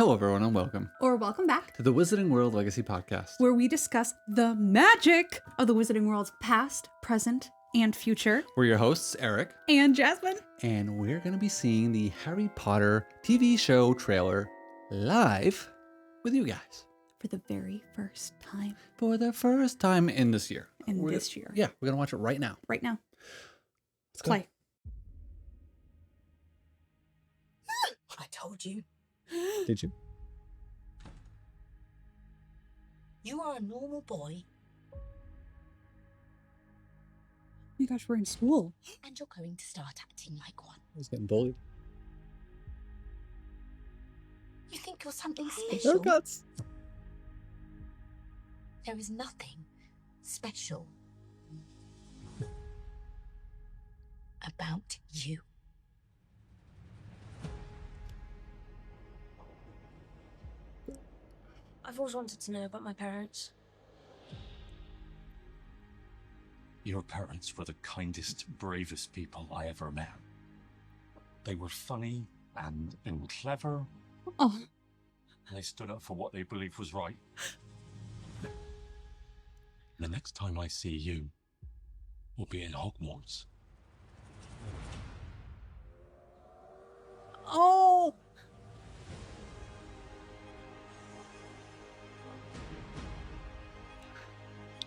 Hello, everyone, and welcome Or welcome back to the Wizarding World Legacy Podcast. where we discuss the magic of the Wizarding World's past, present, and future. We're your hosts, Eric, And Jasmine. and we're going to be seeing the Harry Potter TV show trailer live with you guys. For the very first time. For the first time in this year. This year. Yeah, we're going to watch it right now. Right now. Let's go. Play. I told you. Did you? You are a normal boy Oh my gosh, we're in school. and you're going to start acting like one. I was getting bullied. You think you're something special? Haircuts. There is nothing special about you. I've always wanted to know about my parents. Your parents were the kindest, bravest people I ever met. They were funny and clever, Oh, and they stood up for what they believed was right. The next time I see you, we'll be in Hogwarts. oh.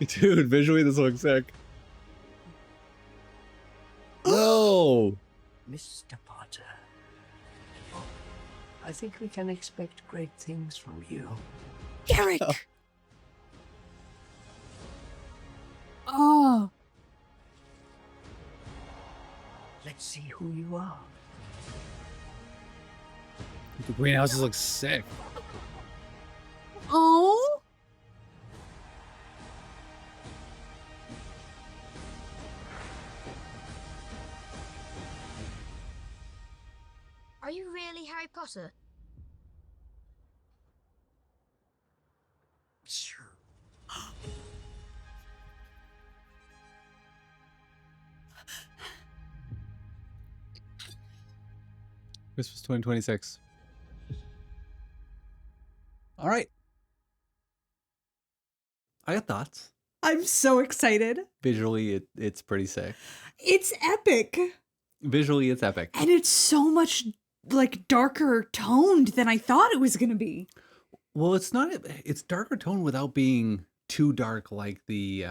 Dude, visually this looks sick. No! Mr. Potter, I think we can expect great things from you. Eric. Oh. Let's see who you are. The greenhouses look sick. Oh. Are you really Harry Potter? Sure. Christmas 2026. All right. I got thoughts. I'm so excited. Visually, it's pretty sick. It's epic. Visually, it's epic. And it's so much like darker toned than I thought it was going to be. Well, it's not. It's darker tone without being too dark like the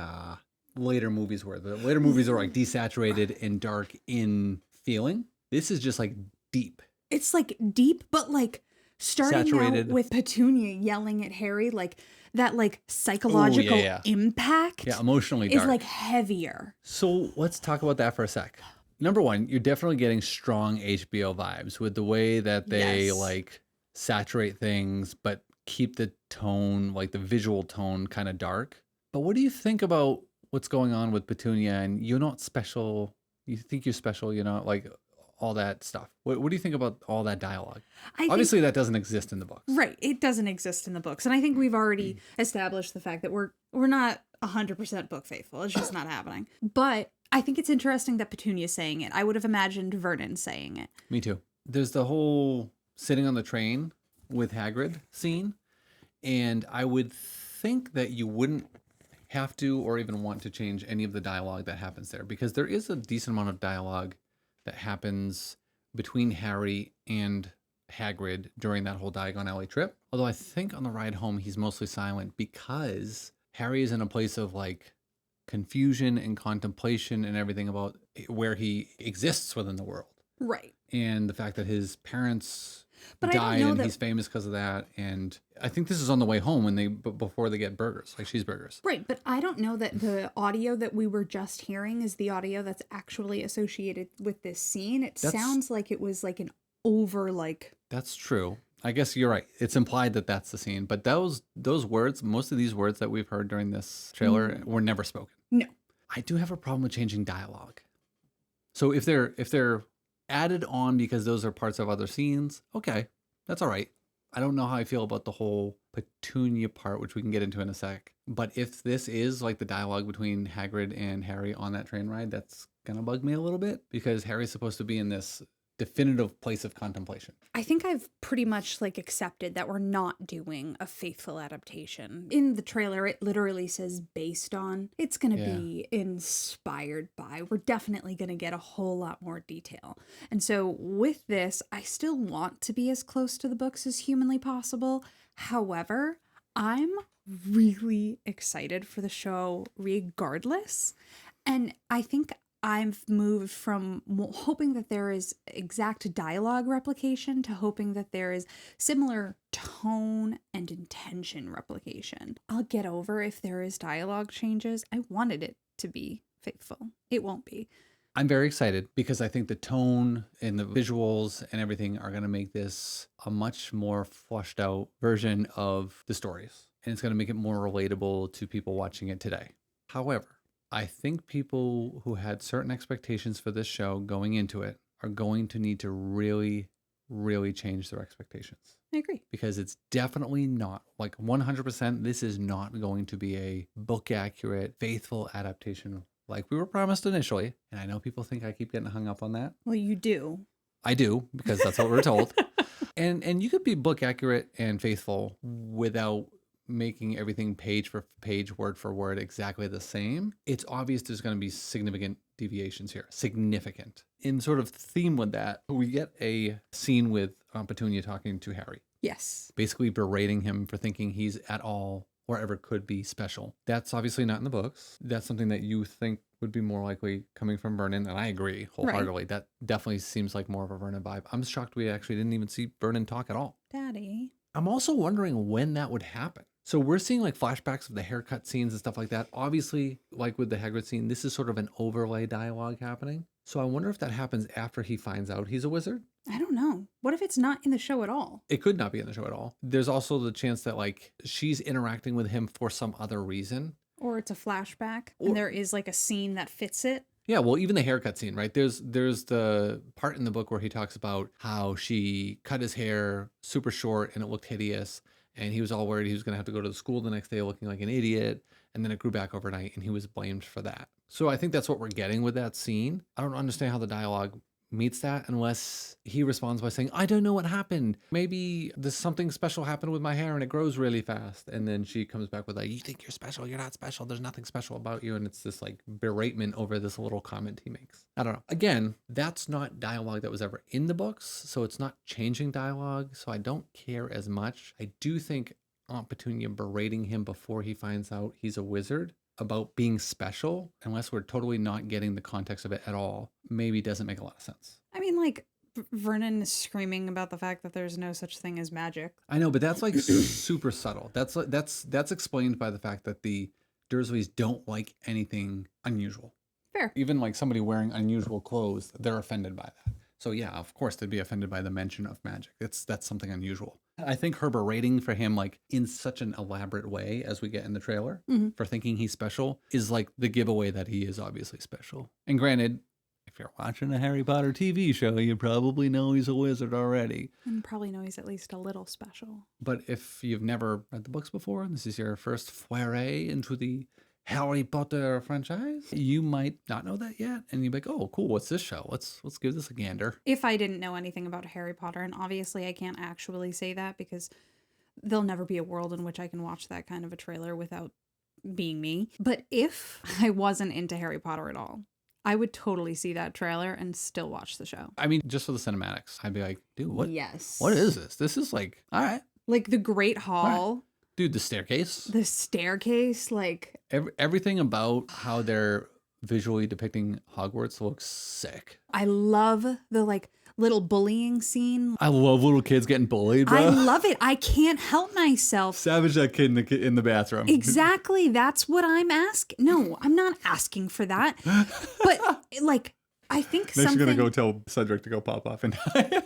later movies were. The later movies are like desaturated and dark in feeling. This is just like deep. It's like deep, but like starting Saturated. out with Petunia yelling at Harry, like that like psychological yeah. impact Yeah, emotionally is dark. like heavier. So let's talk about that for a sec. Number one, you're definitely getting strong HBO vibes with the way that they Yes. like saturate things, but keep the tone, like the visual tone, kind of dark. But what do you think about what's going on with Petunia and you're not special? You think you're special, you know, like all that stuff. What do you think about all that dialogue? Obviously, that doesn't exist in the books. Right. It doesn't exist in the books. And I think we've already established the fact that we're not 100% book faithful. It's just not happening. But I think it's interesting that Petunia's saying it. I would have imagined Vernon saying it. Me too. There's the whole sitting on the train with Hagrid scene. And I would think that you wouldn't have to or even want to change any of the dialogue that happens there because there is a decent amount of dialogue that happens between Harry and Hagrid during that whole Diagon Alley trip. Although I think on the ride home, he's mostly silent because Harry is in a place of like confusion and contemplation and everything about where he exists within the world. Right. And the fact that his parents But I don't died know and that- he's famous because of that. And I think this is on the way home when before they get burgers, like cheeseburgers. Right, but I don't know that the audio that we were just hearing is the audio that's actually associated with this scene. It sounds like it was like an over like. That's true. I guess you're right. It's implied that that's the scene, but those words, most of these words that we've heard during this trailer were never spoken. No. I do have a problem with changing dialogue. So if they're added on because those are parts of other scenes, okay, that's all right. I don't know how I feel about the whole Petunia part, which we can get into in a sec. But if this is like the dialogue between Hagrid and Harry on that train ride, that's gonna bug me a little bit because Harry's supposed to be in this definitive place of contemplation. I think I've pretty much like accepted that we're not doing a faithful adaptation. In the trailer, it literally says based on. It's going to be inspired by. We're definitely going to get a whole lot more detail. And so with this, I still want to be as close to the books as humanly possible. However, I'm really excited for the show regardless. And I think I've moved from hoping that there is exact dialogue replication to hoping that there is similar tone and intention replication. I'll get over if there is dialogue changes. I wanted it to be faithful. It won't be. I'm very excited because I think the tone and the visuals and everything are going to make this a much more fleshed out version of the stories. And it's going to make it more relatable to people watching it today. However, I think people who had certain expectations for this show going into it are going to need to really, really change their expectations. I agree. Because it's definitely not, like 100%, this is not going to be a book accurate, faithful adaptation like we were promised initially. And I know people think I keep getting hung up on that. Well, you do. I do, because that's what we're told. And you could be book accurate and faithful without making everything page for page, word for word, exactly the same. It's obvious there's going to be significant deviations here. Significant. In sort of theme with that, we get a scene with Petunia talking to Harry. Yes. Basically berating him for thinking he's at all or ever could be special. That's obviously not in the books. That's something that you think would be more likely coming from Vernon, and I agree wholeheartedly. Right. That definitely seems like more of a Vernon vibe. I'm shocked we actually didn't even see Vernon talk at all. Daddy. I'm also wondering when that would happen. So we're seeing like flashbacks of the haircut scenes and stuff like that. Obviously, like with the Hagrid scene, this is sort of an overlay dialogue happening. So I wonder if that happens after he finds out he's a wizard. I don't know. What if it's not in the show at all? It could not be in the show at all. There's also the chance that like she's interacting with him for some other reason. Or it's a flashback and there is like a scene that fits it. Yeah, well, even the haircut scene, right? There's the part in the book where he talks about how she cut his hair super short and it looked hideous. And he was all worried he was going to have to go to the school the next day looking like an idiot. And then it grew back overnight and he was blamed for that. So I think that's what we're getting with that scene. I don't understand how the dialogue meets that unless he responds by saying, I don't know what happened. Maybe there's something special happened with my hair and it grows really fast. And then she comes back with like, you think you're special. You're not special. There's nothing special about you. And it's this like beratement over this little comment he makes. I don't know. Again, that's not dialogue that was ever in the books. So it's not changing dialogue. So I don't care as much. I do think Aunt Petunia berating him before he finds out he's a wizard about being special, unless we're totally not getting the context of it at all, maybe doesn't make a lot of sense. I mean, like, Vernon is screaming about the fact that there's no such thing as magic. I know, but that's like super subtle. That's explained by the fact that the Dursleys don't like anything unusual. Fair. Even like somebody wearing unusual clothes, they're offended by that. So yeah, of course they'd be offended by the mention of magic. That's something unusual. I think her berating for him like in such an elaborate way as we get in the trailer for thinking he's special is like the giveaway that he is obviously special. And granted, if you're watching a Harry Potter TV show, you probably know he's a wizard already. And probably know he's at least a little special. But if you've never read the books before, and this is your first foray into the Harry Potter franchise, you might not know that yet, and you'd be like, oh cool, what's this show? Let's give this a gander. If I didn't know anything about Harry Potter, and obviously I can't actually say that because there'll never be a world in which I can watch that kind of a trailer without being me. But if I wasn't into Harry Potter at all, I would totally see that trailer and still watch the show. I mean, just for the cinematics, I'd be like, dude, what what is this? This is like, all right. Like the Great Hall. Dude, the staircase, like everything about how they're visually depicting Hogwarts looks sick. I love the like little bullying scene. I love little kids getting bullied, bro. I love it. I can't help myself. Savage that kid in the bathroom. Exactly. That's what I'm asking. No, I'm not asking for that. But like, I think Next you're gonna go tell Cedric to go pop off and die.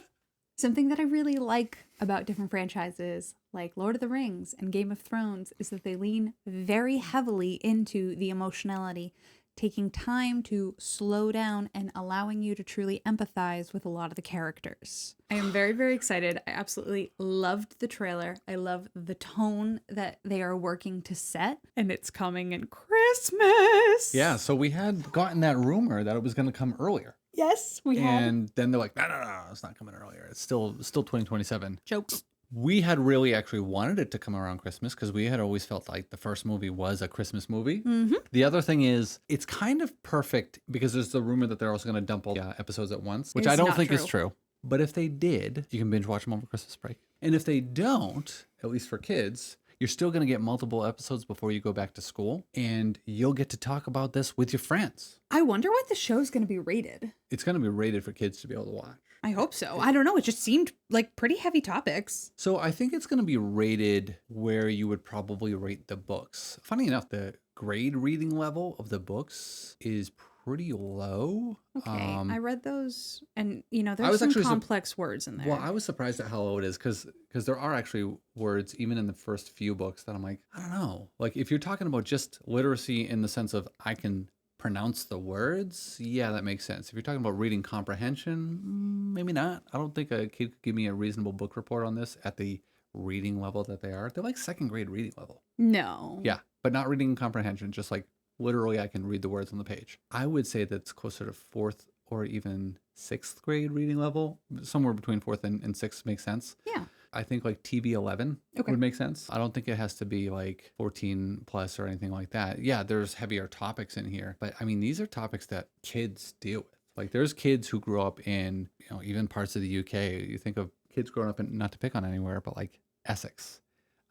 Something that I really like about different franchises like Lord of the Rings and Game of Thrones is that they lean very heavily into the emotionality, taking time to slow down and allowing you to truly empathize with a lot of the characters. I am very, very excited. I absolutely loved the trailer. I love the tone that they are working to set, and it's coming in Christmas. Yeah, so we had gotten that rumor that it was going to come earlier. Yes, we have. And then they're like, no, it's not coming earlier. It's still 2027. Jokes. We had really actually wanted it to come around Christmas because we had always felt like the first movie was a Christmas movie. Mm-hmm. The other thing is, it's kind of perfect because there's the rumor that they're also going to dump all the episodes at once, which It's I don't not think is true. true. But if they did, you can binge watch them over Christmas break. And if they don't, at least for kids, you're still going to get multiple episodes before you go back to school. And you'll get to talk about this with your friends. I wonder what the show's going to be rated. It's going to be rated for kids to be able to watch. I hope so. I don't know. It just seemed like pretty heavy topics. So I think it's going to be rated where you would probably rate the books. Funny enough, the grade reading level of the books is pretty low. Okay. I read those and, I there's was some actually complex words in there. Well, I was surprised at how low it is because there are actually words, even in the first few books, that I'm like, I don't know. Like, if you're talking about just literacy in the sense of I can pronounce the words, yeah, that makes sense. If you're talking about reading comprehension, maybe not. I don't think a kid could give me a reasonable book report on this at the reading level that they are. They're like second grade reading level. No. Yeah, but not reading comprehension, just like literally I can read the words on the page. I would say that's closer to fourth or even sixth grade reading level. Somewhere between fourth and sixth makes sense. Yeah. I think like TV 11 Okay. would make sense. I don't think it has to be like 14 plus or anything like that. Yeah, there's heavier topics in here, but I mean, these are topics that kids deal with. Like, there's kids who grew up in, even parts of the UK. You think of kids growing up in, not to pick on anywhere, but like Essex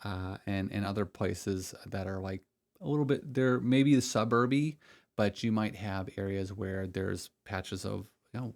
and other places that are like a little bit, they're maybe suburby, but you might have areas where there's patches of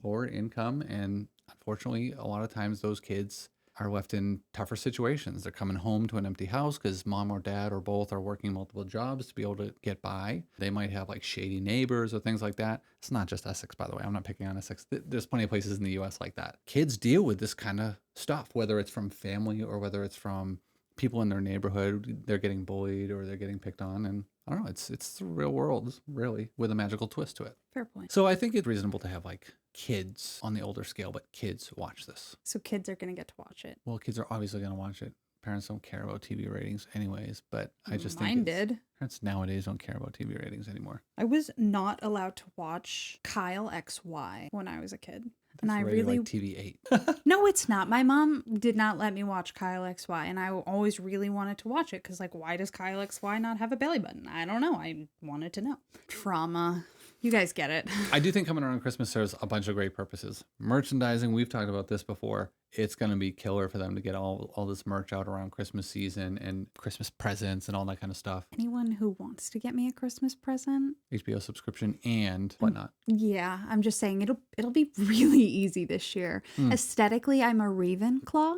lower income. And unfortunately, a lot of times those kids are left in tougher situations. They're coming home to an empty house because mom or dad or both are working multiple jobs to be able to get by. They might have like shady neighbors or things like that. It's not just Essex, by the way. I'm not picking on Essex. There's plenty of places in the US like that. Kids deal with this kind of stuff, whether it's from family or whether it's from people in their neighborhood. They're getting bullied or they're getting picked on. And I don't know, it's the real world, really, with a magical twist to it. Fair point. So I think it's reasonable to have like kids on the older scale, but kids watch this. So kids are going to get to watch it. Well, kids are obviously going to watch it. Parents don't care about TV ratings anyways, but I just Mine think did. parents nowadays don't care about TV ratings anymore. I was not allowed to watch Kyle XY when I was a kid. And That's I rated really like TV 8. No, it's not. My mom did not let me watch Kyle XY, and I always really wanted to watch it because, like, why does Kyle XY not have a belly button? I don't know. I wanted to know. Trauma. You guys get it. I do think coming around Christmas, there's a bunch of great purposes. Merchandising, we've talked about this before. It's going to be killer for them to get all this merch out around Christmas season and Christmas presents and all that kind of stuff. Anyone who wants to get me a Christmas present? HBO subscription and whatnot. Yeah, I'm just saying it'll be really easy this year. Aesthetically, I'm a Ravenclaw,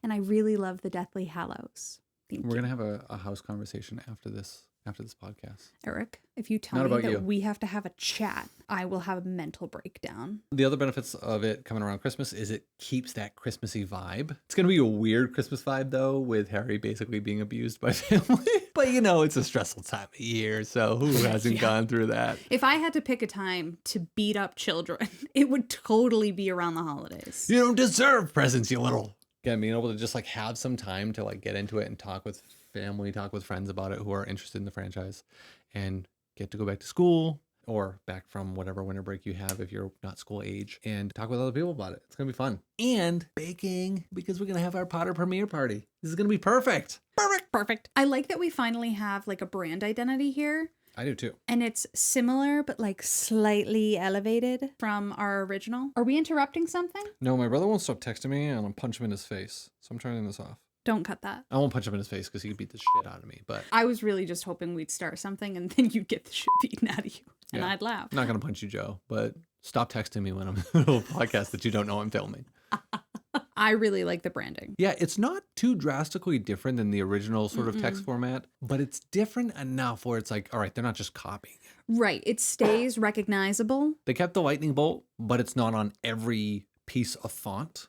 and I really love the Deathly Hallows. Thank We're you. going to have a house conversation after this podcast. Eric, if you tell Not me about that you. we have to have a chat, I will have a mental breakdown. The other benefits of it coming around Christmas is it keeps that Christmassy vibe. It's going to be a weird Christmas vibe, though, with Harry basically being abused by family. But, it's a stressful time of year, so who hasn't gone through that? If I had to pick a time to beat up children, it would totally be around the holidays. You don't deserve presents, you little... Again, being able to just like have some time to like get into it and talk with family, talk with friends about it who are interested in the franchise, and get to go back to school or back from whatever winter break you have if you're not school age, and talk with other people about it. It's going to be fun. And baking, because we're going to have our Potter premiere party. This is going to be perfect. Perfect. I like that we finally have like a brand identity here. I do too. And it's similar, but like slightly elevated from our original. Are we interrupting something? No, my brother won't stop texting me and I'll punch him in his face. So I'm turning this off. Don't cut that. I won't punch him in his face because he could beat the shit out of me, but I was really just hoping we'd start something and then you'd get the shit beaten out of you. And Yeah. I'd laugh. I'm not going to punch you, Joe, but stop texting me when I'm in the middle of a podcast that you don't know I'm filming. I really like the branding. Yeah, it's not too drastically different than the original sort of text format, but it's different enough where it's like, all right, they're not just copying it. Right. It stays recognizable. They kept the lightning bolt, but it's not on every piece of font.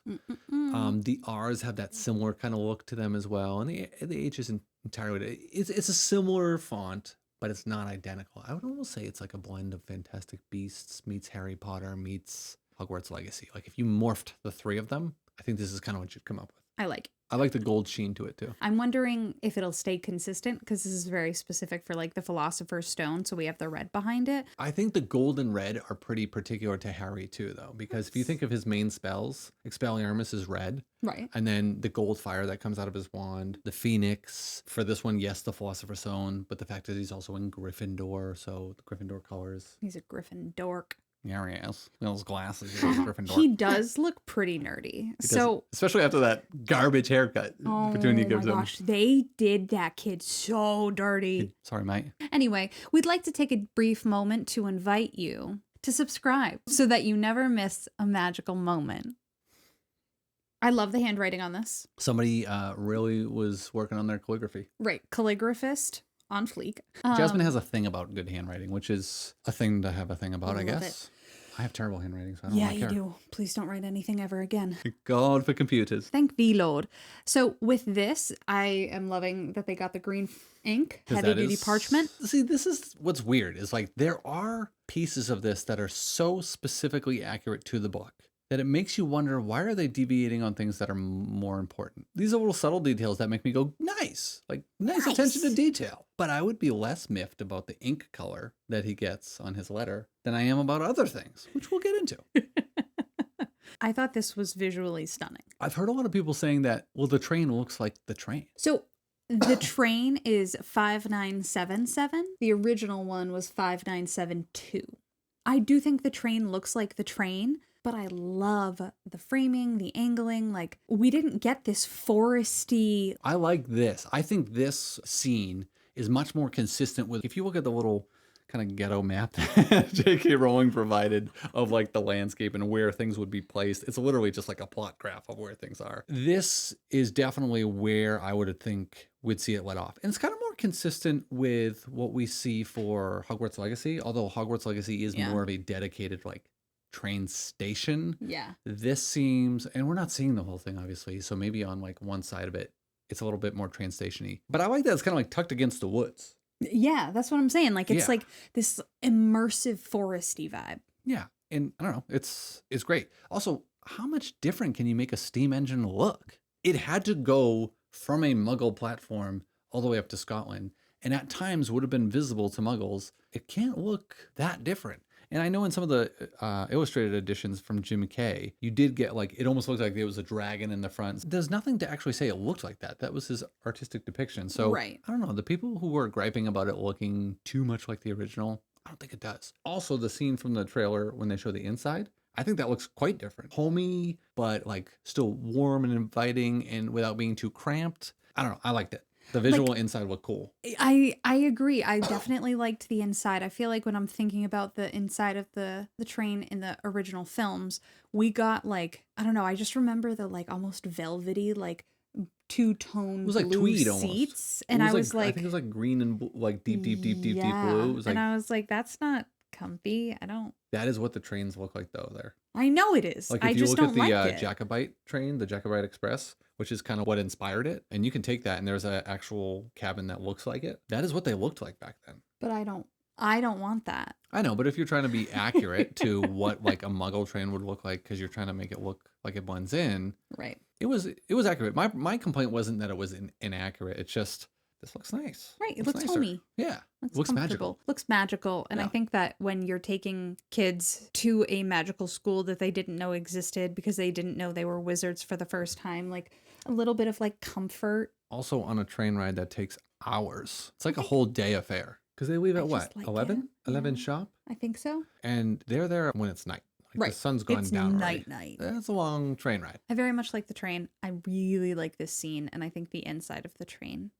The R's have that similar kind of look to them as well, and the H isn't entirely. It's a similar font, but it's not identical. I would almost say it's like a blend of Fantastic Beasts meets Harry Potter meets Hogwarts Legacy. Like if you morphed the three of them, I think this is kind of what you'd come up with. I like it. I like the gold sheen to it too. I'm wondering if it'll stay consistent because this is very specific for like the Philosopher's Stone. So we have the red behind it. I think the gold and red are pretty particular to Harry too, though, because if you think of his main spells, Expelliarmus is red. Right. And then the gold fire that comes out of his wand, the Phoenix. For this one, yes, the Philosopher's Stone, but the fact is he's also in Gryffindor, so the Gryffindor colors. He's a Griffin dork. Yeah, he is. Those glasses. He's a Gryffindor. He does look pretty nerdy. He So, does, especially after that garbage haircut oh Petunia my gives him. gosh, they did that kid so dirty. Sorry, mate. Anyway, we'd like to take a brief moment to invite you to subscribe so that you never miss a magical moment. I love the handwriting on this. Somebody really was working on their calligraphy. Right. Calligraphist on fleek. Jasmine has a thing about good handwriting, which is a thing to have a thing about, I love guess. I have terrible handwriting, so I don't Yeah, really you care. do. Please don't write anything ever again. God for computers. Thank thee, Lord. So with this, I am loving that they got the green ink, 'Cause heavy that duty is- parchment. See, this is what's weird is like there are pieces of this that are so specifically accurate to the book that it makes you wonder, why are they deviating on things that are more important? These are little subtle details that make me go, nice, like nice attention to detail. But I would be less miffed about the ink color that he gets on his letter than I am about other things, which we'll get into. I thought this was visually stunning. I've heard a lot of people saying that, well, the train looks like the train. So the train is 5977. The original one was 5972. I do think the train looks like the train, but I love the framing, the angling. Like, we didn't get this foresty. I like this. I think this scene is much more consistent with, if you look at the little kind of ghetto map that J.K. Rowling provided of like the landscape and where things would be placed, it's literally just like a plot graph of where things are. This is definitely where I would think we'd see it let off. And it's kind of more consistent with what we see for Hogwarts Legacy, although Hogwarts Legacy is more of a dedicated like train station. Yeah. This seems, and we're not seeing the whole thing obviously, so maybe on like one side of it it's a little bit more train station-y. But I like that it's kind of like tucked against the woods. Yeah, that's what I'm saying. Like, it's Yeah. like this immersive foresty vibe. Yeah, and I don't know, it's great. Also, how much different can you make a steam engine look? It had to go from a Muggle platform all the way up to Scotland, and at times would have been visible to Muggles. It can't look that different. And I know in some of the illustrated editions from Jim Kay, you did get like, it almost looked like there was a dragon in the front. There's nothing to actually say it looked like that. That was his artistic depiction. So Right. I don't know, the people who were griping about it looking too much like the original, I don't think it does. Also, the scene from the trailer when they show the inside, I think that looks quite different. Homey, but like still warm and inviting and without being too cramped. I don't know. I liked it. The visual inside looked cool. I agree. I definitely liked the inside. I feel like when I'm thinking about the inside of the train in the original films, we got like, I don't know, I just remember the like almost velvety, like two-tone It was like blue tweed almost. seats. It And I was was I like, think it was like green and like deep blue. yeah. It was like, And I was like, that's not comfy. that is what the trains look like though there. I know it is. Like I if you just look at don't the like it. Jacobite train, the Jacobite Express, which is kind of what inspired it, and you can take that and there's an actual cabin that looks like it. That is what they looked like back then. But I don't want that. I know, but if you're trying to be accurate to what like a Muggle train would look like, because you're trying to make it look like it blends in, Right. it was accurate. My complaint wasn't that it was inaccurate. It's just this looks nice. Right. It looks nicer. homey. Yeah, looks comfortable. magical. Looks magical. And I Yeah. think that when you're taking kids to a magical school that they didn't know existed because they didn't know they were wizards for the first time, like a little bit of like comfort. Also on a train ride that takes hours. It's like a whole day affair because they leave I at just what, like 11? it. 11 Yeah. sharp, I think so. and they're there when it's night. Like Right. the sun's gone It's down already. night. That's a long train ride. I very much like the train. I really like this scene. And I think the inside of the train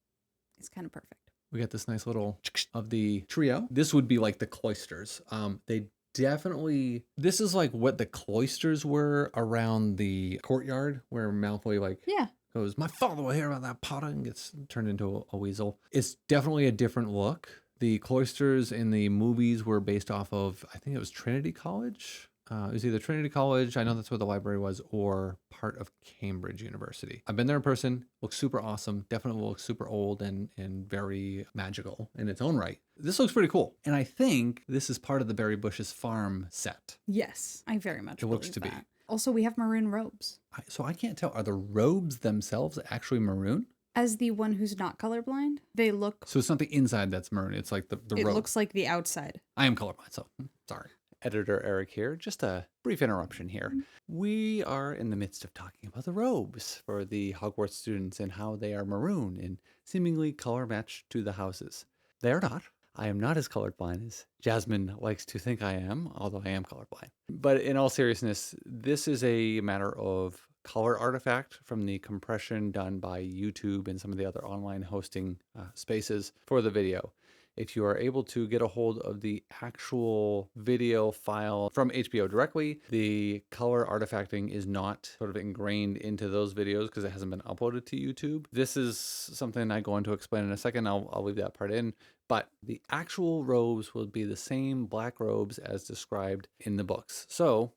is kind of perfect. We got this nice little of the trio. This would be like the cloisters. They definitely, this is like what the cloisters were around the courtyard where Malfoy like Yeah. goes, my father will hear about that Potter, and gets turned into a weasel. It's definitely a different look. The cloisters in the movies were based off of, I think it was Trinity College. It was either Trinity College, I know that's where the library was, or part of Cambridge University. I've been there in person. Looks super awesome. Definitely looks super old and very magical in its own right. This looks pretty cool. And I think this is part of the Berry Bushes farm set. Yes. I very much It looks believe to be. that. Also, we have maroon robes. So I can't tell. Are the robes themselves actually maroon? As the one who's not colorblind, they look. So it's not the inside that's maroon. It's like the It robe. looks like the outside. I am colorblind, so sorry. Editor Eric here. Just a brief interruption here. We are in the midst of talking about the robes for the Hogwarts students and how they are maroon and seemingly color matched to the houses. They are not. I am not as colorblind as Jasmine likes to think I am, although I am colorblind. But in all seriousness, this is a matter of color artifact from the compression done by YouTube and some of the other online hosting spaces for the video. If you are able to get a hold of the actual video file from HBO directly, the color artifacting is not sort of ingrained into those videos because it hasn't been uploaded to YouTube. This is something I go into explain in a second. I'll leave that part in. But the actual robes will be the same black robes as described in the books. So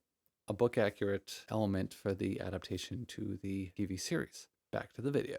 a book accurate element for the adaptation to the TV series. Back to the video.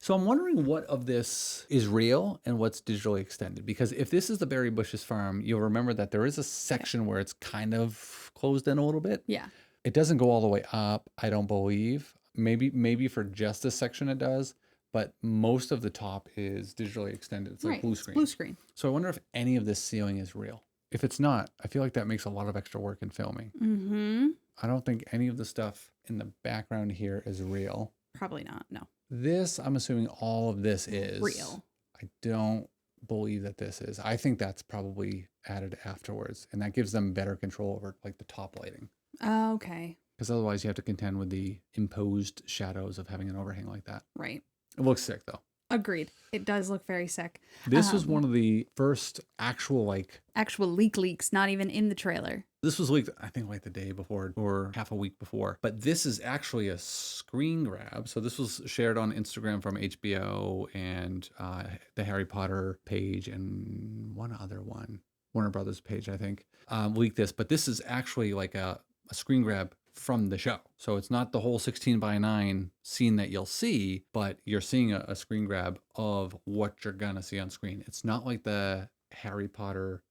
So I'm wondering what of this is real and what's digitally extended. Because if this is the Barry Bush's farm, you'll remember that there is a section where it's kind of closed in a little bit. Yeah. It doesn't go all the way up, I don't believe. Maybe for just this section it does, but most of the top is digitally extended. It's like blue screen. Blue screen. So I wonder if any of this ceiling is real. If it's not, I feel like that makes a lot of extra work in filming. Mm-hmm. I don't think any of the stuff in the background here is real. Probably not. No. This, I'm assuming all of this is Real. I don't believe that this is. I think that's probably added afterwards, and that gives them better control over like the top lighting. Okay. Because otherwise you have to contend with the imposed shadows of having an overhang like that. Right. It looks sick though. Agreed. It does look very sick. This was one of the first actual leaks, not even in the trailer. This was leaked, I think, like the day before or half a week before. But this is actually a screen grab. So this was shared on Instagram from HBO and the Harry Potter page and one other one, Warner Brothers page, I think, leaked this. But this is actually like a screen grab from the show. So it's not the whole 16:9 scene that you'll see, but you're seeing a screen grab of what you're gonna see on screen. It's not like the Harry Potter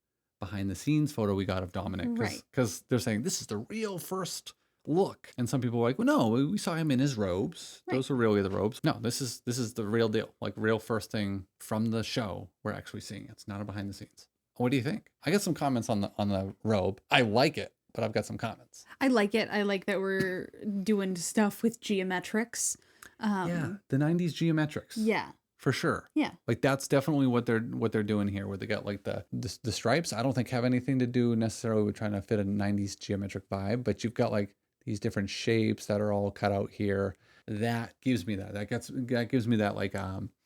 behind the scenes photo we got of Dominic, because they're saying this is the real first look, and some people are like, well, no, we saw him in his robes. Those were really the robes. No, this is the real deal, like real first thing from the show we're actually seeing. It's not a behind the scenes. What do you think? I got some comments on the robe. I like it, but I've got some comments. I like it. I like that we're doing stuff with geometrics. Yeah, the 90s geometrics. Yeah. For sure. Yeah. Like that's definitely what they're doing here, where they got like the stripes. I don't think have anything to do necessarily with trying to fit a 90s geometric vibe, but you've got like these different shapes that are all cut out here. That gives me that. That gives me that like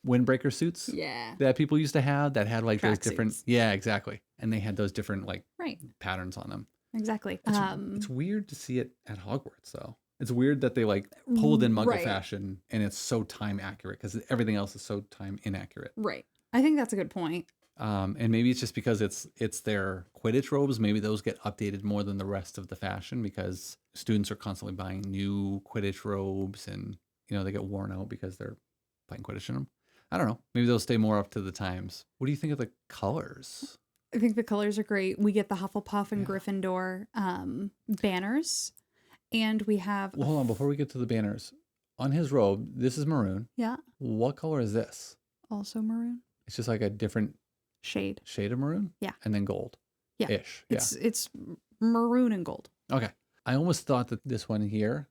windbreaker suits. Yeah. That people used to have that had like Track those different suits. Yeah, exactly. And they had those different like Right. patterns on them. Exactly. It's weird to see it at Hogwarts though. It's weird that they like pulled in Muggle fashion and it's so time accurate because everything else is so time inaccurate. Right. I think that's a good point. And maybe it's just because it's their Quidditch robes. Maybe those get updated more than the rest of the fashion because students are constantly buying new Quidditch robes and, you know, they get worn out because they're playing Quidditch in them. I don't know. Maybe they'll stay more up to the times. What do you think of the colors? I think the colors are great. We get the Hufflepuff and Gryffindor banners. And we have... Well, hold on. Before we get to the banners, on his robe, this is maroon. Yeah. What color is this? Also maroon. It's just like a different... Shade of maroon? Yeah. And then gold. Yeah. Ish. Yeah. It's maroon and gold. Okay. I almost thought that this one here,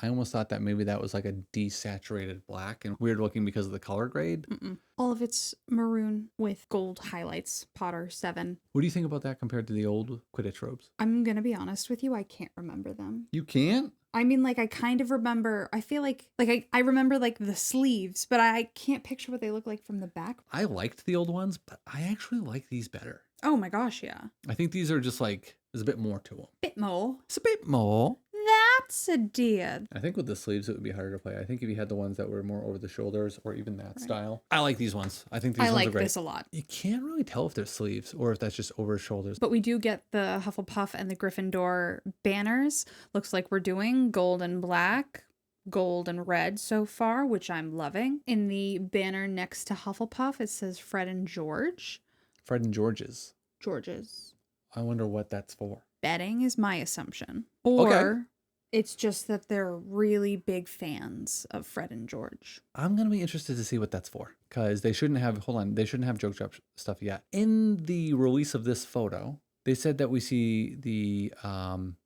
I almost thought that maybe that was like a desaturated black and weird looking because of the color grade. Mm-mm. All of it's maroon with gold highlights. Potter 7. What do you think about that compared to the old Quidditch robes? I'm going to be honest with you. I can't remember them. You can't? I mean, like, I kind of remember, I feel like I remember, like, the sleeves, but I can't picture what they look like from the back. I liked the old ones, but I actually like these better. Oh my gosh, yeah. I think these are just like, there's a bit more to them. Bit more. It's a bit more. That's a dear. I think with the sleeves, it would be harder to play. I think if you had the ones that were more over the shoulders or even that style. I like these ones. I think these ones are great. I like this a lot. You can't really tell if they're sleeves or if that's just over shoulders. But we do get the Hufflepuff and the Gryffindor banners. Looks like we're doing gold and black, gold and red so far, which I'm loving. In the banner next to Hufflepuff, it says Fred and George. Fred and George's. George's. I wonder what that's for. Betting is my assumption. Or It's just that they're really big fans of Fred and George. I'm going to be interested to see what that's for, because they shouldn't have, hold on, they shouldn't have joke job stuff yet. In the release of this photo, they said that we see the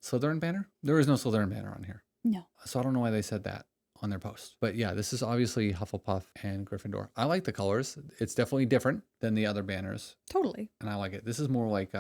Slytherin banner. There is no Slytherin banner on here. No. So I don't know why they said that on their post. But yeah, this is obviously Hufflepuff and Gryffindor. I like the colors. It's definitely different than the other banners, Totally. and I like it. This is more like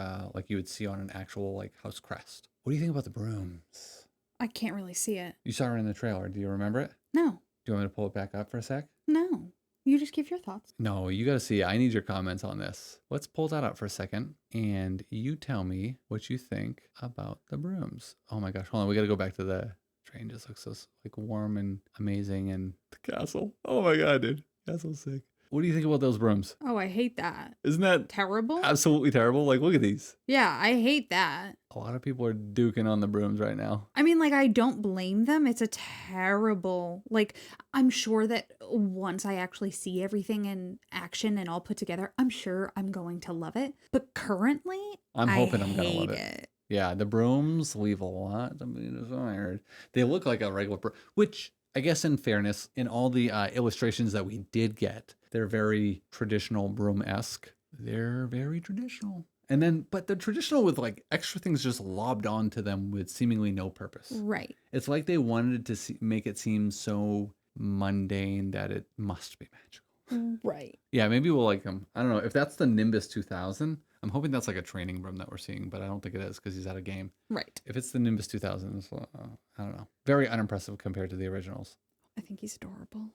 you would see on an actual like house crest. What do you think about the brooms? I can't really see it. You saw her in the trailer. Do you remember it? No. Do you want me to pull it back up for a sec? No. You just give your thoughts. No, you got to see it. I need your comments on this. Let's pull that up for a second, and you tell me what you think about the brooms. Oh my gosh, hold on. We got to go back to the train. Just looks so like warm and amazing, and the castle. Oh my god, dude, castle's sick. What do you think about those brooms? Oh, I hate that. Isn't that Terrible? absolutely terrible? Like, look at these. Yeah, I hate that. A lot of people are duking on the brooms right now. I mean, like, I don't blame them. It's a terrible, like, I'm sure that once I actually see everything in action and all put together, I'm sure I'm going to love it. But currently, I'm hoping I'm gonna hate love it. Yeah, the brooms leave a lot to be desired. They look like a regular broom, which I guess in fairness, in all the illustrations that we did get, they're very traditional broom-esque. They're very traditional. And then, but they're traditional with like extra things just lobbed onto them with seemingly no purpose. Right. It's like they wanted to make it seem so mundane that it must be magical. Right. Yeah, maybe we'll like them. I don't know. If that's the Nimbus 2000, I'm hoping that's like a training broom that we're seeing, but I don't think it is because he's out of game. Right. If it's the Nimbus 2000, I don't know. Very unimpressive compared to the originals. I think he's adorable.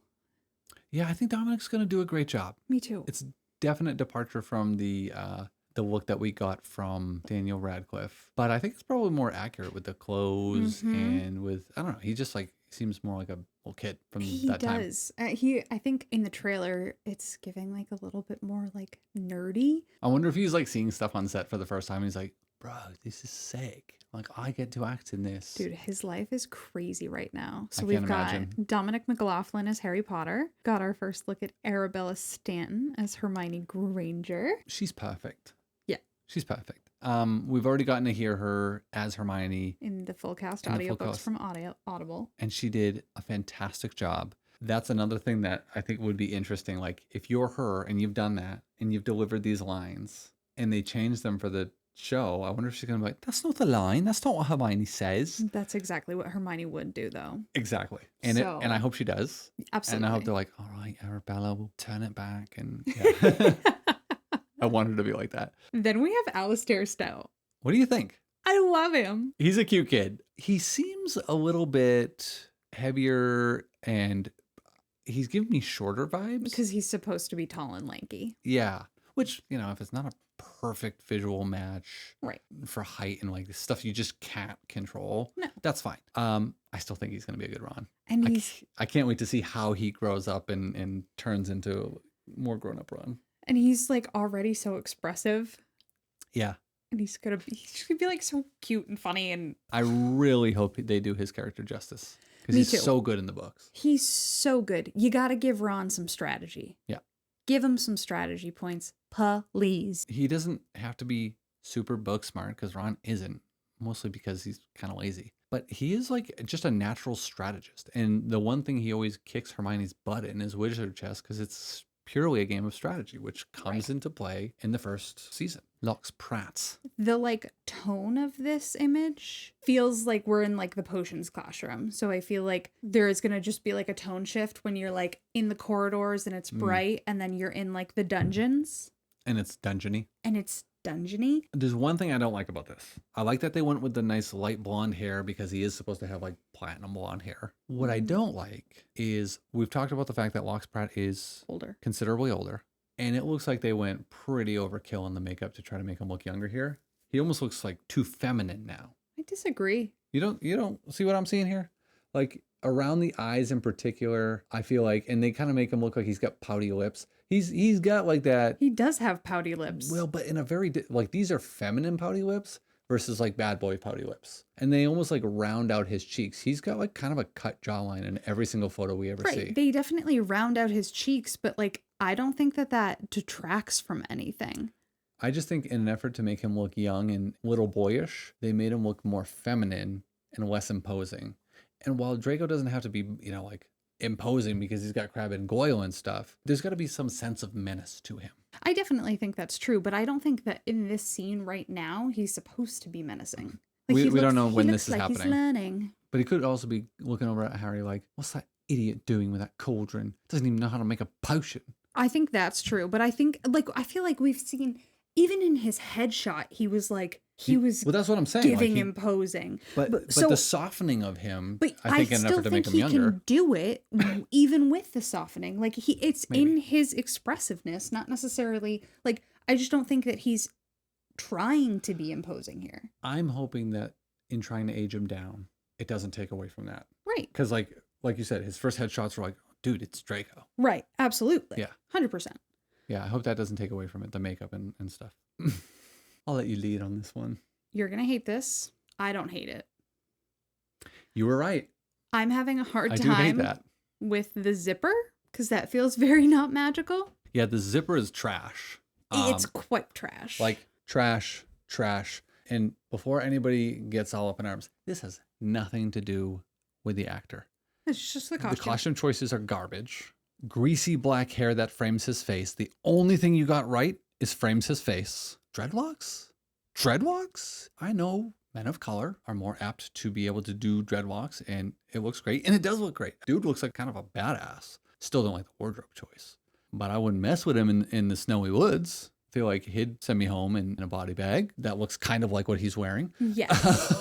Yeah, I think Dominic's going to do a great job. Me too. It's definite departure from the look that we got from Daniel Radcliffe, but I think it's probably more accurate with the clothes and with, I don't know, he just like seems more like a little kid from that time. He does. I think in the trailer, it's giving like a little bit more like nerdy. I wonder if he's like seeing stuff on set for the first time. He's like, bro, this is sick. Like, I get to act in this. Dude, his life is crazy right now. So I we've can't got imagine. Dominic McLaughlin as Harry Potter. Got our first look at Arabella Stanton as Hermione Granger. She's perfect. Yeah. She's perfect. We've already gotten to hear her as Hermione, In the full cast In the full audiobooks cast. from Audible. and she did a fantastic job. That's another thing that I think would be interesting. Like, if you're her and you've done that and you've delivered these lines and they change them for the show, I wonder if she's going to be like, that's not the line. That's not what Hermione says. That's exactly what Hermione would do, though. Exactly. And So- and I hope she does. Absolutely. And I hope they're like, all right, Arabella, we'll turn it back. And yeah. I want her to be like that. Then we have Alistair Stout. What do you think? I love him. He's a cute kid. He seems a little bit heavier and he's giving me shorter vibes. Because he's supposed to be tall and lanky. Yeah. Which, you know, if it's not a perfect visual match Right. for height and like stuff you just can't control, No. that's fine. I still think he's going to be a good Ron. And I, he's I can't wait to see how he grows up and turns into more grown up Ron. like already so expressive. Yeah. And he's gonna be like so cute and funny, and I really hope they do his character justice because Me he's too. so good in the books. he's so good. You gotta give Ron some strategy. Yeah. Give him some strategy points, please. He doesn't have to be super book smart because Ron isn't, mostly because he's kind of lazy. But he is like just a natural strategist. And the one thing he always kicks Hermione's butt in is wizard chess because it's purely a game of strategy, which comes into play in the first season. Locks Pratt's. The like tone of this image feels like we're in like the potions classroom. So I feel like there is gonna just be like a tone shift when you're like in the corridors and it's bright, and then you're in like the dungeons And it's dungeony. and it's dungeony. There's one thing I don't like about this. I like that they went with the nice light blonde hair because he is supposed to have like platinum blonde hair. What I don't like is we've talked about the fact that Locks Pratt is Older. considerably older. And it looks like they went pretty overkill on the makeup to try to make him look younger here. He almost looks like too feminine now. I disagree. You don't see what I'm seeing here? Like around the eyes in particular, I feel like, and they kind of make him look like he's got pouty lips. He's got like that. He does have pouty lips. Well, but in a very, like these are feminine pouty lips versus like bad boy pouty lips. And they almost like round out his cheeks. He's got like kind of a cut jawline in every single photo we ever right. see. They definitely round out his cheeks, but like I don't think that detracts from anything. I just think in an effort to make him look young and little boyish, they made him look more feminine and less imposing. And while Draco doesn't have to be, like imposing because he's got Crabbe and Goyle and stuff, there's got to be some sense of menace to him. I definitely think that's true, but I don't think that in this scene right now he's supposed to be menacing. We don't know when this is like happening. He's learning. But he could also be looking over at Harry like, what's that idiot doing with that cauldron? Doesn't even know how to make a potion. I think that's true, but I think I feel like we've seen even in his headshot, he was like Well, that's what I'm saying. giving imposing. But so, the softening of him, but I think, in an effort to make him younger. He can do it even with the softening. Like it's Maybe. in his expressiveness, not necessarily like I just don't think that he's trying to be imposing here. I'm hoping that in trying to age him down, it doesn't take away from that. Right. Because like you said, his first headshots were like, dude, it's Draco. Right. Absolutely. Yeah. 100%. Yeah, I hope that doesn't take away from it, the makeup and stuff. I'll let you lead on this one. You're going to hate this. I don't hate it. You were right. I'm having a hard I do hate time that. with the zipper because that feels very not magical. Yeah, the zipper is trash. It's quite trash. Like trash. And before anybody gets all up in arms, this has nothing to do with the actor. It's just the costume. The costume choices are garbage. Greasy black hair that frames his face. The only thing you got right is frames his face. Dreadlocks? I know men of color are more apt to be able to do dreadlocks, and it looks great. And it does look great. Dude looks like kind of a badass. Still don't like the wardrobe choice. But I wouldn't mess with him in the snowy woods. I feel like he'd send me home in a body bag. That looks kind of like what he's wearing. Yes.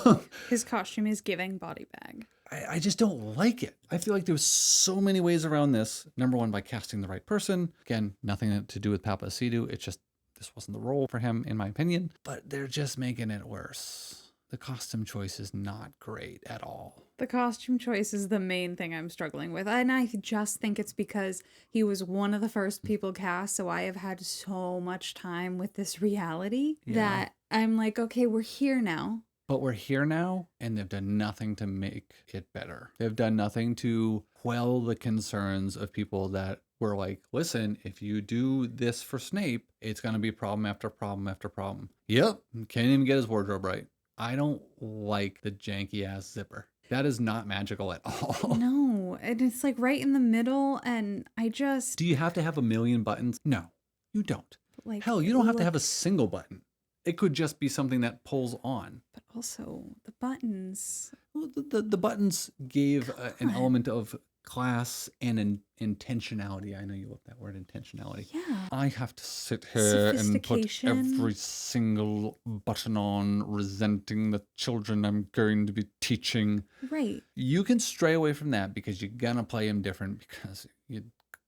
His costume is giving body bag. I just don't like it. I feel like there's so many ways around this. Number one, by casting the right person. Again, nothing to do with Papa Asidu. It's just, this wasn't the role for him, in my opinion. But they're just making it worse. The costume choice is not great at all. The costume choice is the main thing I'm struggling with. And I just think it's because he was one of the first people cast. So I have had so much time with this reality that I'm like, okay, we're here now. But we're here now, and they've done nothing to make it better. They've done nothing to quell the concerns of people that were like, listen, if you do this for Snape, it's going to be problem after problem after problem. Yep, can't even get his wardrobe right. I don't like the janky-ass zipper. That is not magical at all. No, and it's like right in the middle, and I just... Do you have to have a million buttons? No, you don't. like Hell, you don't have to have a single button. It could just be something that pulls on. But also, the buttons... Well, the buttons gave an element of class and intentionality. I know you love that word, intentionality. Yeah. I have to sit here and put Sophistication. every single button on, resenting the children I'm going to be teaching. Right. You can stray away from that because you're going to play him different because you're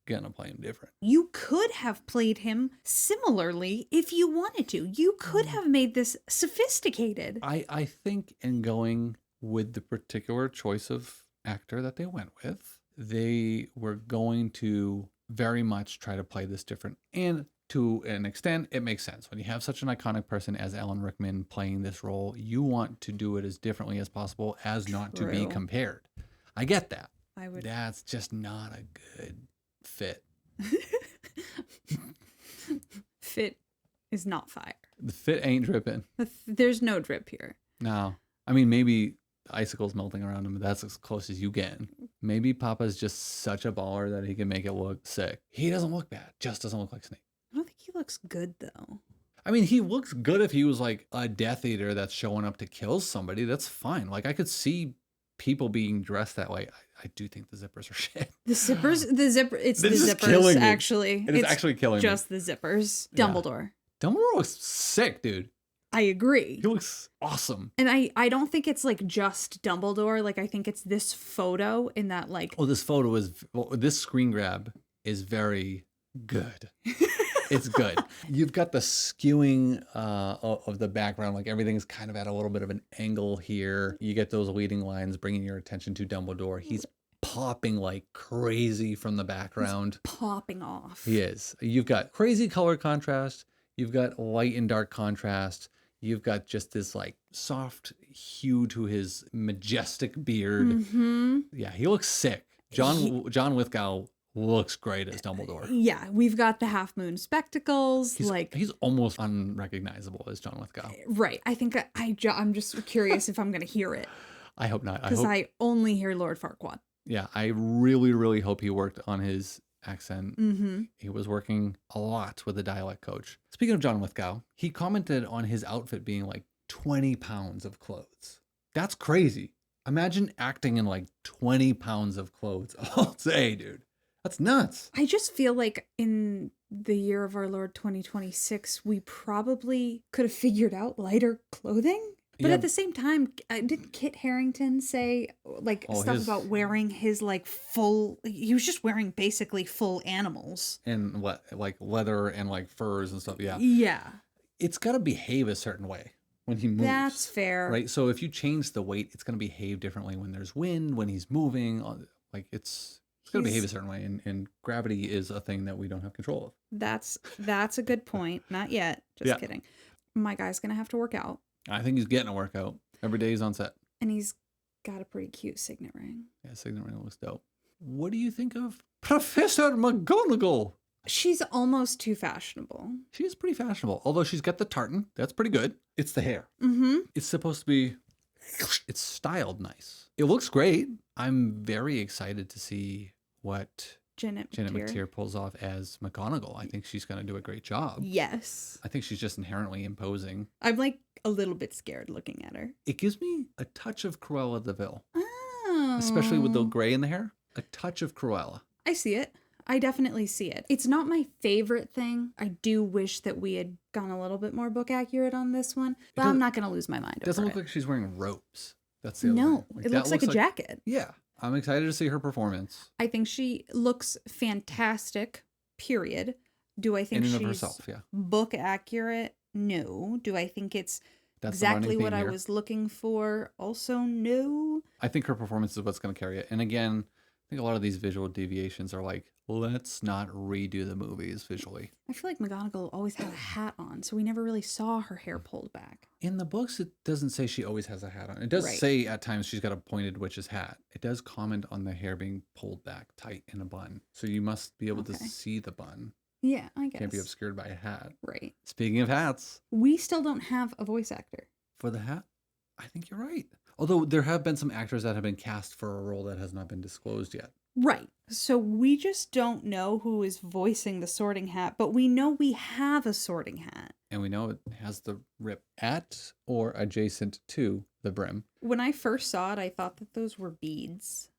going to play him different. You could have played him similarly if you wanted to. You could have made this sophisticated. I think in going with the particular choice of actor that they went with, they were going to very much try to play this different. And to an extent, it makes sense. When you have such an iconic person as Alan Rickman playing this role, you want to do it as differently as possible as not to be True. compared. I get that. I would... That's just not a good fit. Fit is not fire. The fit ain't dripping. There's no drip here. No. I mean, maybe icicles melting around him, but that's as close as you get. Maybe Papa's just such a baller that he can make it look sick. He doesn't look bad. Just doesn't look like Snape. I don't think he looks good, though. I mean, he looks good if he was like a Death Eater that's showing up to kill somebody. That's fine. Like, I could see people being dressed that way. I do think the zippers are shit. It's the This is zippers, killing me. actually. It is It's actually killing just the zippers. Yeah. Dumbledore. me. Dumbledore looks sick, dude. I agree. He looks awesome. And I don't think it's like just Dumbledore. Like, I think it's this photo in that, like... Oh, this photo is, this screen grab is very good. It's good. You've got the skewing of the background. Like, everything's kind of at a little bit of an angle here. You get those leading lines bringing your attention to Dumbledore. He's popping like crazy from the background. popping off. He is. You've got crazy color contrast. You've got light and dark contrast. You've got just this like soft hue to his majestic beard. Mm-hmm. Yeah, he looks sick. John Lithgow looks great as Dumbledore. Yeah, we've got the half moon spectacles. He's almost unrecognizable as John Lithgow. Right. I think I'm just curious if I'm going to hear it. I hope not. Because I only hear Lord Farquaad. Yeah, I really, really hope he worked on his accent. Mm-hmm. He was working a lot with the dialect coach. Speaking of John Lithgow, he commented on his outfit being like 20 pounds of clothes. That's crazy. Imagine acting in like 20 pounds of clothes all day, dude. That's nuts. I just feel like in the year of our Lord 2026, we probably could have figured out lighter clothing. But Yeah. at the same time, didn't Kit Harington say like stuff about wearing his like full, he was just wearing basically full animals. And what, like leather and like furs and stuff. Yeah. Yeah. It's got to behave a certain way when he moves. That's fair. Right. So if you change the weight, it's going to behave differently when there's wind, when he's moving. Like it's going to behave a certain way. And gravity is a thing that we don't have control of. That's a good point. Not yet. Just kidding. My guy's going to have to work out. I think he's getting a workout. Every day he's on set. And he's got a pretty cute signet ring. Yeah, signet ring looks dope. What do you think of Professor McGonagall? She's almost too fashionable. She is pretty fashionable. Although she's got the tartan. That's pretty good. It's the hair. Mm-hmm. It's supposed to be... It's styled nice. It looks great. I'm very excited to see what Janet McTeer pulls off as McGonagall. I think she's going to do a great job. Yes. I think she's just inherently imposing. I'm like a little bit scared looking at her. It gives me a touch of Cruella de Vil. Oh. Especially with the gray in the hair. A touch of Cruella. I see it. I definitely see it. It's not my favorite thing. I do wish that we had gone a little bit more book accurate on this one, but I'm not going to lose my mind. It doesn't over look it. like she's wearing robes. That's the other No, thing. it looks like a jacket. Yeah. I'm excited to see her performance. I think she looks fantastic, period. Do I think In and she's of herself, yeah. book accurate? No. Do I think it's That's the running exactly what theme I here. was looking for? Also, no. I think her performance is what's going to carry it. And again, I think a lot of these visual deviations are like, let's not redo the movies visually. I feel like McGonagall always had a hat on, so we never really saw her hair pulled back. In the books, it doesn't say she always has a hat on. It does Right. say at times she's got a pointed witch's hat. It does comment on the hair being pulled back tight in a bun. So you must be able to Okay. see the bun. Yeah, I guess. Can't be obscured by a hat. Right. Speaking of hats, We still don't have a voice actor. for the hat, I think you're right. Although there have been some actors that have been cast for a role that has not been disclosed yet. Right. So we just don't know who is voicing the Sorting Hat, but we know we have a Sorting Hat. And we know it has the rip at or adjacent to the brim. When I first saw it, I thought that those were beads.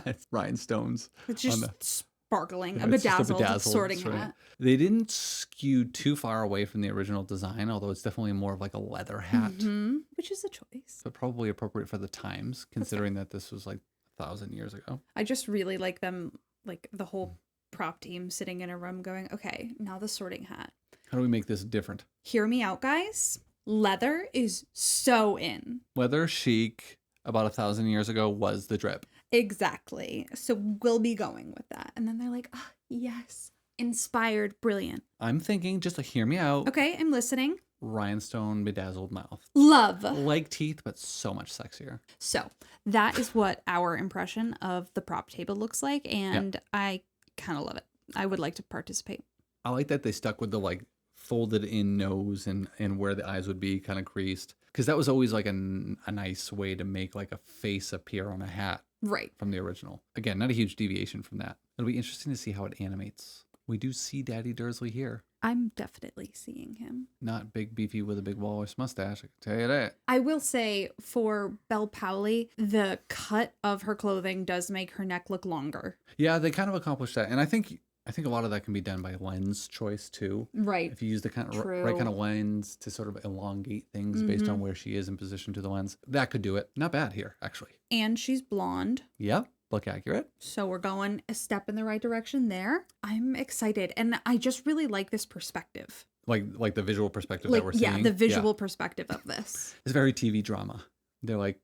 It's rhinestones. It's just on the- sparkling, Yeah, a it's just bedazzled Sorting sorting Hat. They didn't skew too far away from the original design, although it's definitely more of like a leather hat. Mhm, which is a choice. But probably appropriate for the times, considering that this was like 1,000 years ago. I just really like them, like the whole prop team sitting in a room going, okay, now the Sorting Hat. How do we make this different? Hear me out, guys. Leather is so in. Leather chic about 1,000 years ago was the drip. Exactly. So we'll be going with that. And then they're like, ah, yes. Inspired. Brilliant. I'm thinking, just to hear me out, Okay, I'm listening. rhinestone bedazzled mouth. Love. Like teeth, but so much sexier. So that is what our impression of the prop table looks like. And I kind of love it. I would like to participate. I like that they stuck with the like folded in nose and where the eyes would be kind of creased. Because that was always like a nice way to make like a face appear on a hat Right. from the original. Again, not a huge deviation from that. It'll be interesting to see how it animates. We do see Daddy Dursley here. I'm definitely seeing him. Not big beefy with a big walrus mustache, I can tell you that. I will say for Belle Powley, the cut of her clothing does make her neck look longer. Yeah, they kind of accomplished that. And I think a lot of that can be done by lens choice too. Right. If you use the kind of True. right kind of lens to sort of elongate things based on where she is in position to the lens, that could do it. Not bad here, actually. And she's blonde. Yep, look accurate. So we're going a step in the right direction there. I'm excited. And I just really like this perspective. Like the visual perspective Like, that we're seeing. yeah, the visual perspective of this. It's very TV drama. They're like,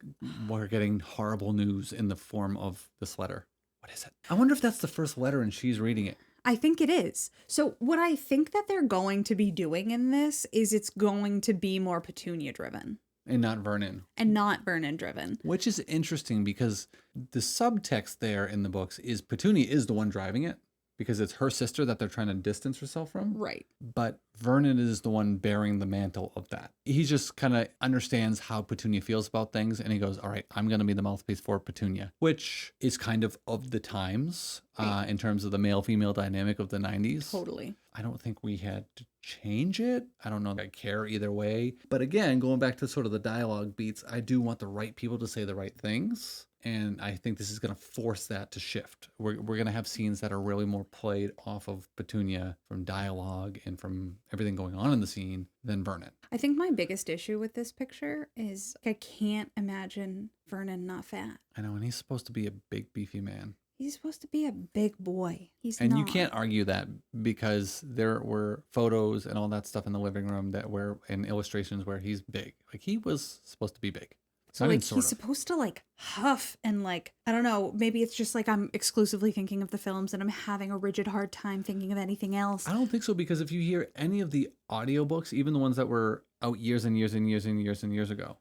we're getting horrible news in the form of this letter. What is it? I wonder if that's the first letter and she's reading it. I think it is. So what I think that they're going to be doing in this is it's going to be more Petunia driven And not Vernon. and not Vernon driven. Which is interesting because the subtext there in the books is Petunia is the one driving it because it's her sister that they're trying to distance herself from. Right. But Vernon is the one bearing the mantle of that. He just kind of understands how Petunia feels about things, and he goes, all right, I'm going to be the mouthpiece for Petunia, which is kind of the times in terms of the male-female dynamic of the 90s. Totally. I don't think we had to change it. I don't know if I care either way. But again, going back to sort of the dialogue beats, I do want the right people to say the right things. And I think this is going to force that to shift. We're going to have scenes that are really more played off of Petunia from dialogue and from everything going on in the scene than Vernon. I think my biggest issue with this picture is I can't imagine Vernon not fat. I know, and he's supposed to be a big, beefy man. He's supposed to be a big boy. He's And not. you can't argue that because there were photos and all that stuff in the living room that were in illustrations where he's big. Like, he was supposed to be big. So, like, he's supposed to, like, huff and, like, I don't know, maybe it's just, like, I'm exclusively thinking of the films and I'm having a rigid hard time thinking of anything else. I don't think so, because if you hear any of the audiobooks, even the ones that were out years and years and years and years and years ago,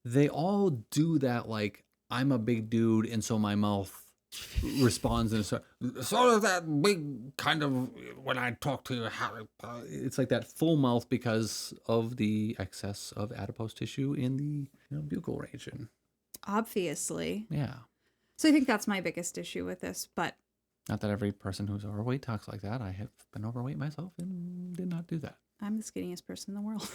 they all do that, like, I'm a big dude and so my mouth responds in a sort of that big kind of when I talk to Harry. It's like that full mouth because of the excess of adipose tissue in the buccal region. Obviously. Yeah. So I think that's my biggest issue with this, but Not that every person who's overweight talks like that. I have been overweight myself and did not do that. I'm the skinniest person in the world.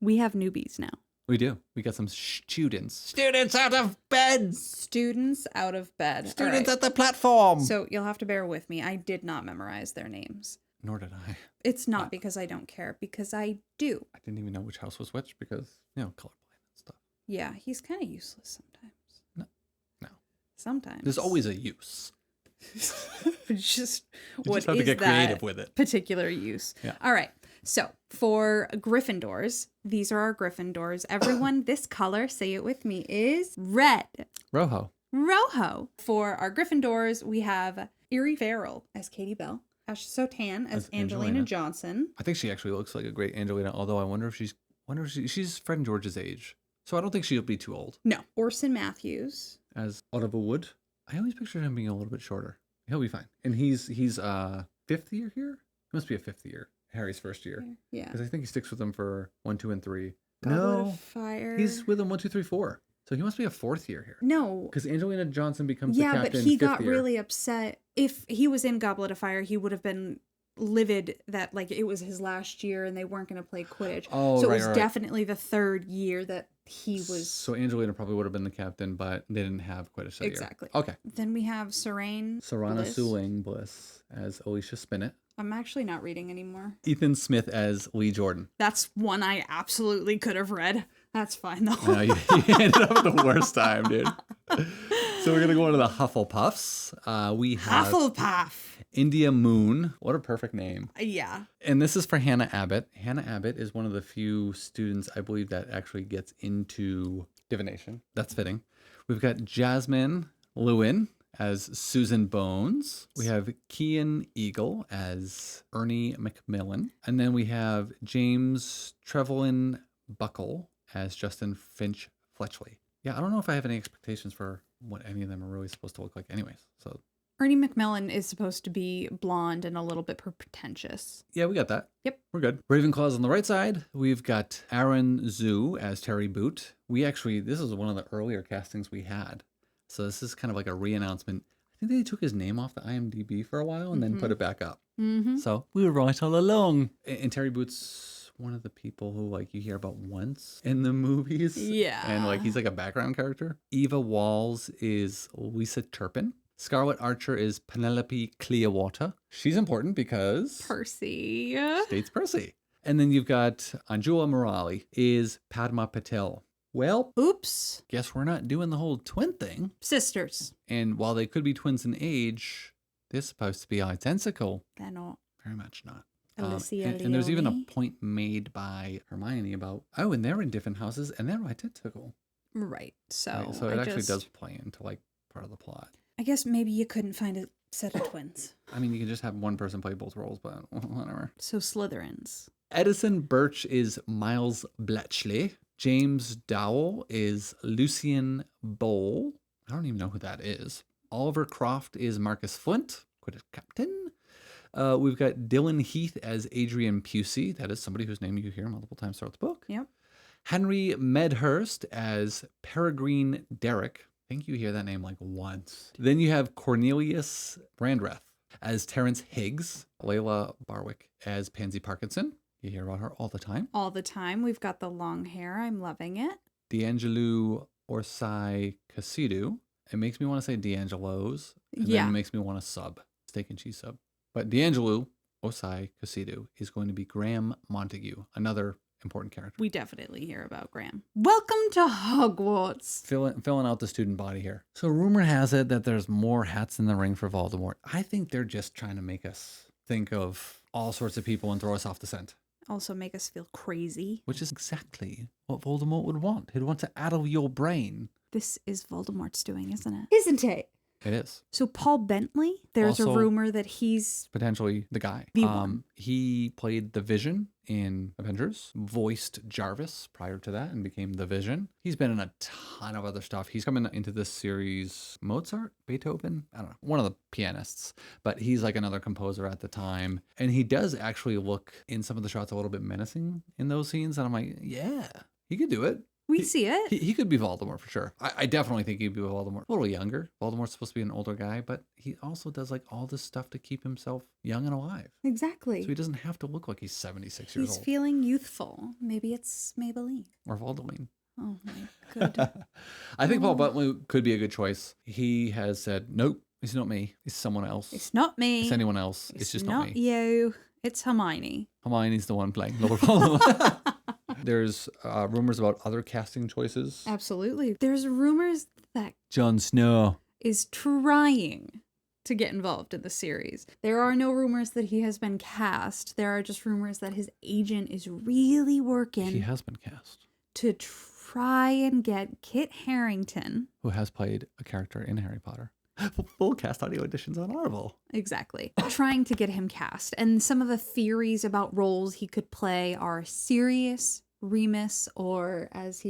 We have newbies now. We do. We got some students. Students out of bed. Students out of bed. Students All at the platform. So you'll have to bear with me. I did not memorize their names. Nor did I. It's not because I don't care, because I do. I didn't even know which house was which because, colorblind and stuff. Yeah, he's kind of useless sometimes. No. Sometimes. There's always a use. just You what just have to is get that creative with it. particular use? Yeah. All right. So for Gryffindors, these are our Gryffindors. Everyone, this color, say it with me, is red. Rojo. Rojo. For our Gryffindors, we have Erie Farrell as Katie Bell, Ash Sotan as Angelina Johnson. I think she actually looks like a great Angelina, although I wonder if she's Fred and George's age. So I don't think she'll be too old. No. Orson Matthews. As Oliver Wood. I always pictured him being a little bit shorter. He'll be fine. And he's fifth year here? He must be a fifth year. Harry's first year. Yeah. Because I think he sticks with them for 1, 2, and 3. Goblet of Fire. He's with them 1, 2, 3, 4. So he must be a fourth year here. No. Because Angelina Johnson becomes the captain. Yeah, but he got year. really upset. If he was in Goblet of Fire, he would have been livid that like it was his last year and they weren't going to play Quidditch. Oh, so right, it was right. definitely the third year that he was. So Angelina probably would have been the captain, but they didn't have Quidditch that Exactly. year. Okay. Then we have Sarana Suling Bliss as Alicia Spinnet. I'm actually not reading anymore. Ethan Smith as Lee Jordan. That's one I absolutely could have read. That's fine though. No, you ended up at the worst time, dude. So we're going to go into the Hufflepuffs. We have Hufflepuff. India Moon. What a perfect name. Yeah. And this is for Hannah Abbott. Hannah Abbott is one of the few students, I believe, that actually gets into divination. That's fitting. We've got Jasmine Lewin as Susan Bones. We have Kian Eagle as Ernie McMillan. And then we have James Trevelyan Buckle as Justin Finch Fletchley. Yeah, I don't know if I have any expectations for what any of them are really supposed to look like anyways. So Ernie McMillan is supposed to be blonde and a little bit pretentious. yeah, we got that. Yep. We're good. Ravenclaw's on the right side. We've got Aaron Zhu as Terry Boot. This is one of the earlier castings we had. So this is kind of like a re-announcement. I think they took his name off the IMDb for a while and then put it back up. Mm-hmm. So we were right all along. And Terry Boot's one of the people who like you hear about once in the movies. Yeah. And like he's like a background character. Eva Walls is Lisa Turpin. Scarlet Archer is Penelope Clearwater. She's important because Percy. States Percy. And then you've got Anjula Murali is Padma Patel. Well, Oops. guess we're not doing the whole twin thing. Sisters. And while they could be twins in age, they're supposed to be identical. They're not. Very much not. Alicia and there's even a Leone. point made by Hermione about, and they're in different houses and they're identical. Right. So, Right, so it actually does play into like part of the plot. I guess maybe you couldn't find a set of twins. I mean, you can just have one person play both roles, but whatever. So Slytherins. Edison Birch is Miles Bletchley. James Dowell is Lucian Bowl. I don't even know who that is. Oliver Croft is Marcus Flint. Quidditch captain. We've got Dylan Heath as Adrian Pusey. That is somebody whose name you hear multiple times throughout the book. Yep. Henry Medhurst as Peregrine Derrick. I think you hear that name like once. Then you have Cornelius Brandreth as Terrence Higgs. Layla Barwick as Pansy Parkinson. You hear about her all the time. All the time. We've got the long hair. I'm loving it. D'Angelo Orsai Casidu. It makes me want to say D'Angelo's. And Yeah. then it makes me want to sub. Steak and cheese sub. But D'Angelo Orsai Casidu is going to be Graham Montague, another important character. We definitely hear about Graham. Welcome to Hogwarts. Filling out the student body here. So rumor has it that there's more hats in the ring for Voldemort. I think they're just trying to make us think of all sorts of people and throw us off the scent. Also make us feel crazy. Which is exactly what Voldemort would want. He'd want to addle your brain. This is Voldemort's doing, isn't it? Isn't it? It is. So Paul Bentley, there's a Also- rumor that he's Potentially the guy. The one. He played the Vision in Avengers, voiced Jarvis prior to that and became the Vision. He's been in a ton of other stuff. He's coming into this series, Mozart, Beethoven, I don't know, one of the pianists, but he's like another composer at the time. And he does actually look in some of the shots a little bit menacing in those scenes. And I'm like, yeah, he could do it. we see it. He could be Voldemort for sure. I definitely think he'd be Voldemort. A little younger. Voldemort's supposed to be an older guy, but he also does like all this stuff to keep himself young and alive. Exactly. So he doesn't have to look like he's 76 years He's old. feeling youthful. Maybe it's Maybelline. Or Voldemort. Oh my good. I think Paul Bentley could be a good choice. He has said, nope, it's not me. It's someone else. It's not me. It's anyone else. It's just not me. you. It's Hermione. Hermione's the one playing Lord Voldemort. There's rumors about other casting choices. Absolutely. There's rumors that Jon Snow. is trying to get involved in the series. There are no rumors that he has been cast. There are just rumors that his agent is really working He has been cast. to try and get Kit Harington. Who has played a character in Harry Potter. Full cast audio editions on Audible. Exactly. Trying to get him cast. And some of the theories about roles he could play are Sirius, Remus, or as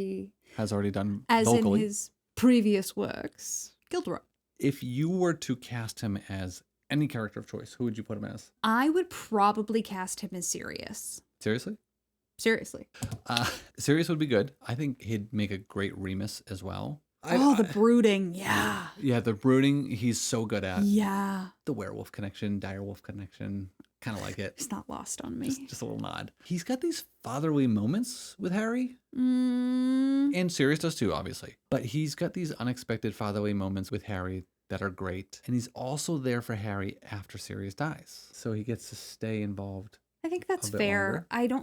Has already done in vocally. his previous works, Gilderoy. If you were to cast him as any character of choice, who would you put him as? I would probably cast him as Sirius. Seriously? Seriously. Sirius would be good. I think he'd make a great Remus as well. The brooding. Yeah. Yeah, the brooding, he's so good at. Yeah. The werewolf connection, direwolf connection. Kind of like it. It's not lost on me. Just a little nod. He's got these fatherly moments with Harry. Mm, And Sirius does too, obviously. But he's got these unexpected fatherly moments with Harry that are great. And he's also there for Harry after Sirius dies. So he gets to stay involved. I think that's A bit fair. longer.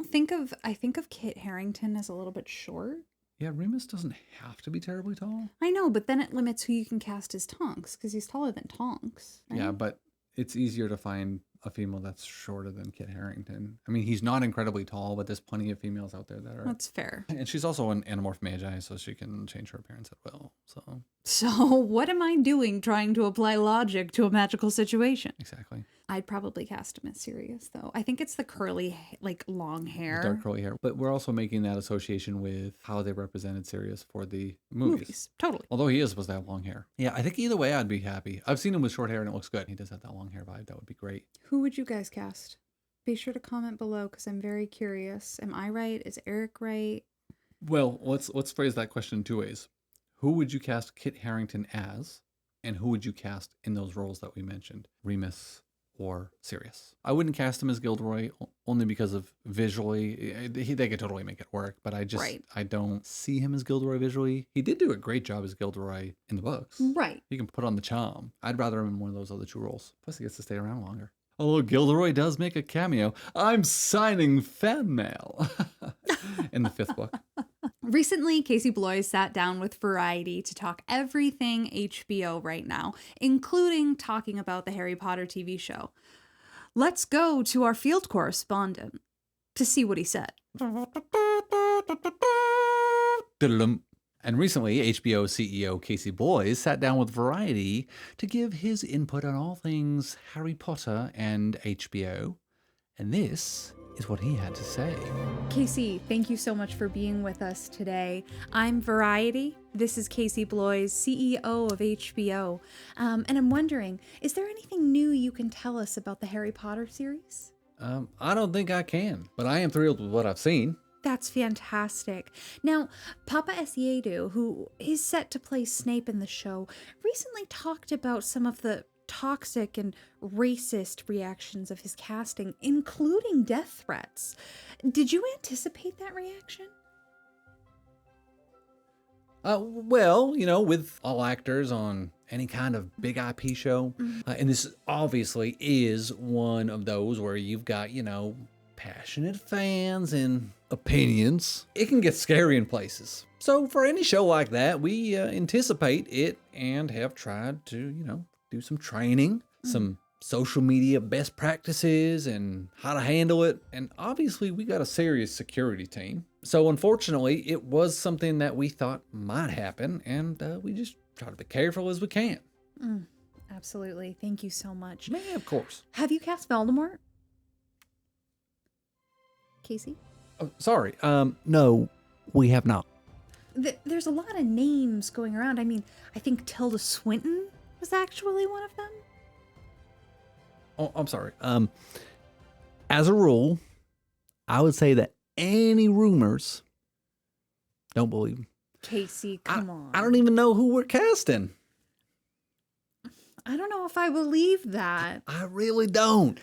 I think of Kit Harington as a little bit short. Yeah, Remus doesn't have to be terribly tall. I know, but then it limits who you can cast as Tonks because he's taller than Tonks. Right? Yeah, but it's easier to find a female that's shorter than Kit Harington. I mean, he's not incredibly tall, but there's plenty of females out there that are. That's fair. And she's also an Animorph Magi, so she can change her appearance at will. So, So what am I doing trying to apply logic to a magical situation? exactly. I'd probably cast him as Sirius, though. I think it's the curly, like, long hair. Dark curly hair. But we're also making that association with how they represented Sirius for the movies. Totally. Although he is supposed to have long hair. Yeah, I think either way I'd be happy. I've seen him with short hair and it looks good. He does have that long hair vibe. That would be great. Who would you guys cast? Be sure to comment below because I'm very curious. Am I right? Is Eric right? Well, let's phrase that question in two ways. Who would you cast Kit Harington as? And who would you cast in those roles that we mentioned? Remus or Sirius. I wouldn't cast him as Gilderoy only because of visually. They could totally make it work, but I don't see him as Gilderoy visually. He did do a great job as Gilderoy in the books. Right. He can put on the charm. I'd rather him in one of those other two roles. Plus he gets to stay around longer. Although Gilderoy does make a cameo. I'm signing fan mail in the 5th book. Recently, Casey Bloys sat down with Variety to talk everything HBO right now, including talking about the Harry Potter TV show. Let's go to our field correspondent to see what he said. And recently, HBO CEO Casey Bloys sat down with Variety to give his input on all things Harry Potter and HBO. And this is what he had to say. Casey, thank you so much for being with us today. I'm Variety. This is Casey Bloys, CEO of HBO. And I'm wondering, is there anything new you can tell us about the Harry Potter series? I don't think I can, but I am thrilled with what I've seen. That's fantastic. Now, Papa Esiedu, who is set to play Snape in the show, recently talked about some of the toxic and racist reactions of his casting, including death threats. Did you anticipate that reaction? Well, with all actors on any kind of big IP show, and this obviously is one of those where you've got, passionate fans and opinions. It can get scary in places. So for any show like that, we anticipate it and have tried to, do some training, some social media best practices and how to handle it. And obviously we got a serious security team. So unfortunately, it was something that we thought might happen, and we just try to be careful as we can. Absolutely. Thank you so much. Yeah, of course. Have you cast Voldemort? Casey? Oh, sorry. No, we have not. There's a lot of names going around. I mean, I think Tilda Swinton was actually one of them. Oh, I'm sorry. As a rule, I would say that any rumors, don't believe them. Casey, come on. I don't even know who we're casting. I don't know if I believe that. I really don't.